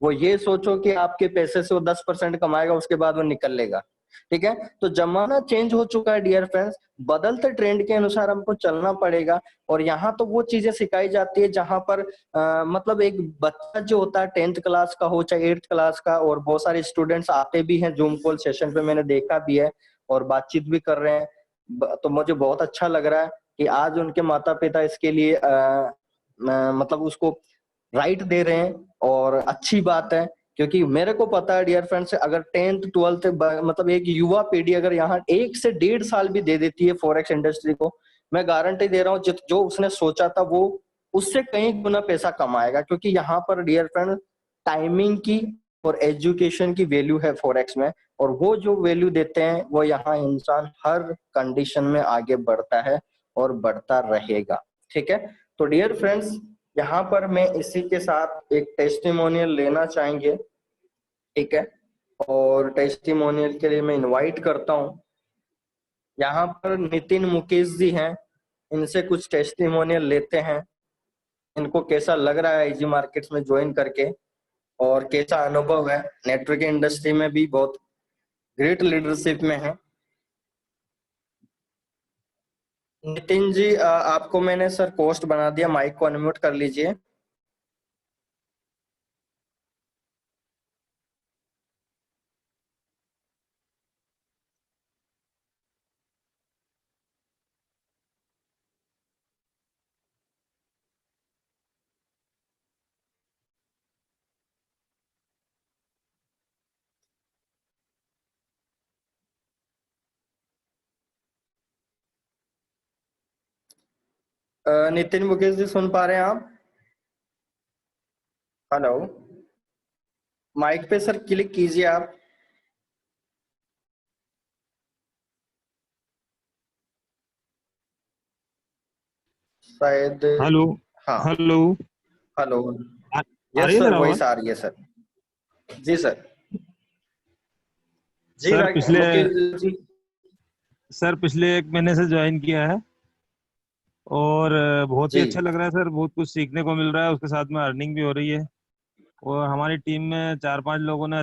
वो ये सोचो कि आपके पैसे से वो 10% कमाएगा, उसके बाद वो निकल लेगा। ठीक है, तो जमाना चेंज हो चुका है डियर फ्रेंड्स। बदलते ट्रेंड के अनुसार हमको चलना पड़ेगा। और यहाँ तो वो चीजें सिखाई जाती है जहां पर मतलब एक बच्चा जो होता है 10th क्लास का हो चाहे 8th क्लास का, और बहुत सारे स्टूडेंट्स आते भी हैं जूम कॉल सेशन पे, मैंने देखा भी है और बातचीत भी कर रहे हैं। तो मुझे बहुत अच्छा लग रहा है कि आज उनके माता पिता इसके लिए मतलब उसको राइट दे रहे हैं, और अच्छी बात है। क्योंकि मेरे को पता है डियर फ्रेंड्स, अगर 10th 12th मतलब एक युवा पीढ़ी अगर यहाँ 1 से 1.5 साल भी दे देती है फॉरेक्स इंडस्ट्री को, मैं गारंटी दे रहा हूँ जो उसने सोचा था वो उससे कई गुना पैसा कमाएगा। क्योंकि यहाँ पर डियर फ्रेंड टाइमिंग की और एजुकेशन की वैल्यू है फॉरेक्स में, और वो जो वैल्यू देते हैं वो यहाँ इंसान हर कंडीशन में आगे बढ़ता है और बढ़ता रहेगा। ठीक है, तो डियर फ्रेंड्स, यहाँ पर मैं इसी के साथ एक टेस्टिमोनियल लेना चाहेंगे, ठीक है। और टेस्टिमोनियल के लिए मैं इनवाइट करता हूँ, यहाँ पर नितिन मुकेश जी हैं, इनसे कुछ टेस्टिमोनियल लेते हैं। इनको कैसा लग रहा है आईजी मार्केट्स में ज्वाइन करके, और कैसा अनुभव है, नेटवर्किंग इंडस्ट्री में भी बहुत ग्रेट लीडरशिप में है। नितिन जी, आपको मैंने सर पोस्ट बना दिया, माइक को अनम्यूट कर लीजिए। नितिन मुकेश जी, सुन पा रहे हैं आप? हेलो, माइक पे सर क्लिक कीजिए आप। शायद। हेलो। हाँ। हेलो। हेलो। आ, आ रही यस है सर, सर वॉइस आवाज? आ रही है सर। जी सर। जी सर पिछले मुकेश जी। सर पिछले 1 महीने से ज्वाइन किया है और बहुत ही जी। अच्छा लग रहा है सर। बहुत कुछ सीखने को मिल रहा है, उसके साथ में अर्निंग भी हो रही है। और हमारी टीम में 4-5 लोगों ने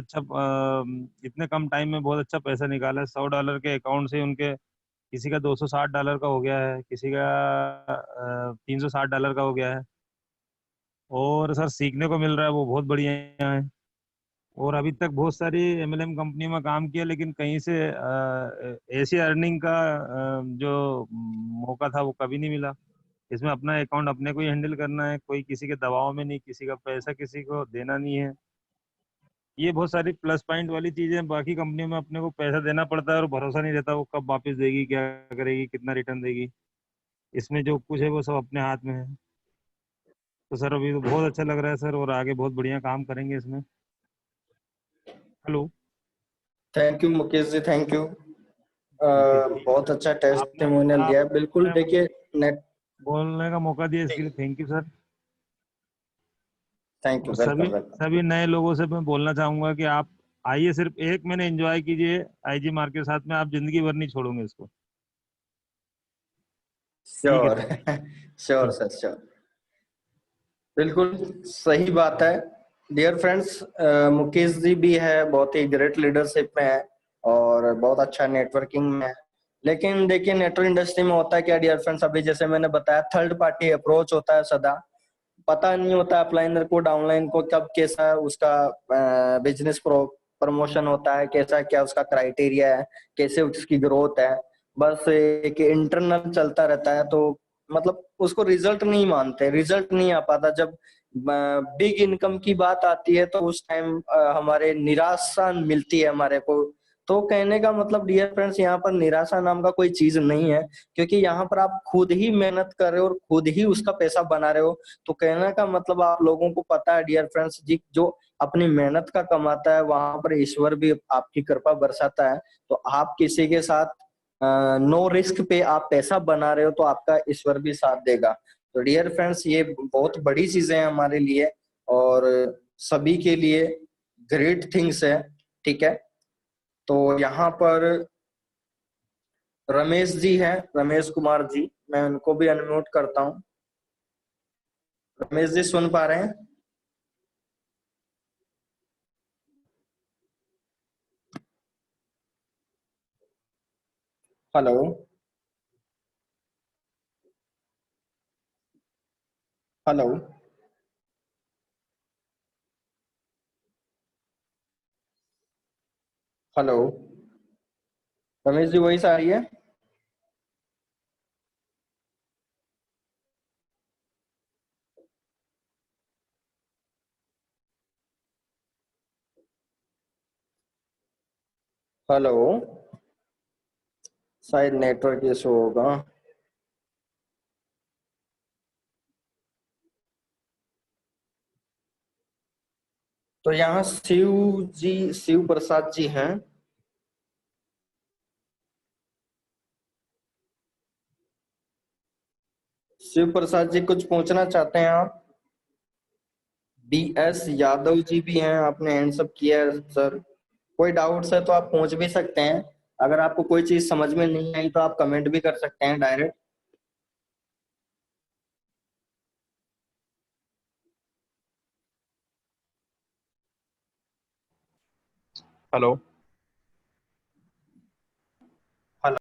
इतने कम टाइम में बहुत अच्छा पैसा निकाला है। $100 के अकाउंट से उनके किसी का $260 का हो गया है, किसी का $360 का हो गया है। और सर सीखने को मिल रहा है, वो बहुत बढ़िया है। और अभी तक बहुत सारी एमएलएम कंपनी में काम किया, लेकिन कहीं से ऐसी अर्निंग का जो मौका था वो कभी नहीं मिला। इसमें अपना अकाउंट अपने को ही हैंडल करना है, कोई किसी के दबाव में नहीं, किसी का पैसा किसी को देना नहीं है। ये बहुत सारी प्लस पॉइंट वाली चीजें हैं। बाकी कंपनियों में अपने को पैसा देना पड़ता है और भरोसा नहीं रहता वो कब वापस देगी, क्या करेगी, कितना रिटर्न देगी। इसमें जो कुछ है वो सब अपने हाथ में है। तो सर अभी तो बहुत अच्छा लग रहा है सर, और आगे बहुत बढ़िया काम करेंगे इसमें। Hello. Thank you Mukesh ji, thank you. ठीक है, ठीक बहुत अच्छा है। आपने टेस्टिमोनियल दिया है, बिल्कुल। आपने मुझे देखिए नेट। बोलने का मौका दिया, इसके लिए thank you sir. Thank you, और सभी वेलकम वेलकम। सभी नए लोगों से मैं बोलना चाहूंगा कि आप आइए, सिर्फ 1 महीने एंजॉय कीजिए आईजी मार्क के साथ में, आप जिंदगी भर नहीं छोड़ोगे इसको। ठीक है sure. Sir. Sure sir, sure. बिल्कुल सही बात है। डियर फ्रेंड्स, मुकेश जी भी है, बहुत ही ग्रेट लीडरशिप में है और बहुत अच्छा नेटवर्किंग में है। लेकिन देखिए, नेटवर्क इंडस्ट्री में होता है क्या डियर फ्रेंड्स, अभी जैसे मैंने बताया, थर्ड पार्टी अप्रोच होता है सदा। पता नहीं होता अपलाइनर को डाउनलाइन को कब कैसा उसका बिजनेस प्रमोशन होता है, कैसा क्या उसका क्राइटेरिया है, कैसे उसकी ग्रोथ है। बस एक इंटरनल चलता रहता है, तो मतलब उसको रिजल्ट नहीं मानते, रिजल्ट नहीं आ पाता। जब बिग इनकम की बात आती है तो उस टाइम हमारे निराशा मिलती है हमारे को। तो कहने का मतलब डियर फ्रेंड्स, यहाँ पर निराशा नाम का कोई चीज नहीं है, क्योंकि यहाँ पर आप खुद ही मेहनत कर रहे हो और खुद ही उसका पैसा बना रहे हो। तो कहने का मतलब आप लोगों को पता है डियर फ्रेंड्स जी, जो अपनी मेहनत का कमाता है वहां पर ईश्वर भी आपकी कृपा बरसाता है। तो आप किसी के साथ नो रिस्क पे आप पैसा बना रहे हो तो आपका ईश्वर भी साथ देगा। तो डियर फ्रेंड्स, ये बहुत बड़ी चीजें हैं हमारे लिए और सभी के लिए ग्रेट थिंग्स है, ठीक है। तो यहाँ पर रमेश जी हैं, रमेश कुमार जी, मैं उनको भी अनम्यूट करता हूँ। रमेश जी, सुन पा रहे हैं? Hello. Hello. Hello. Ramesh ji, वही आ रही है? हेलो। शायद नेटवर्क इशू होगा। तो यहाँ शिव जी, शिव प्रसाद जी हैं। शिव प्रसाद जी, कुछ पूछना चाहते हैं आप? BS यादव जी भी हैं, आपने हैंड्स अप किया है सर। कोई डाउट्स है तो आप पूछ भी सकते हैं। अगर आपको कोई चीज समझ में नहीं आई तो आप कमेंट भी कर सकते हैं डायरेक्ट। हेलो।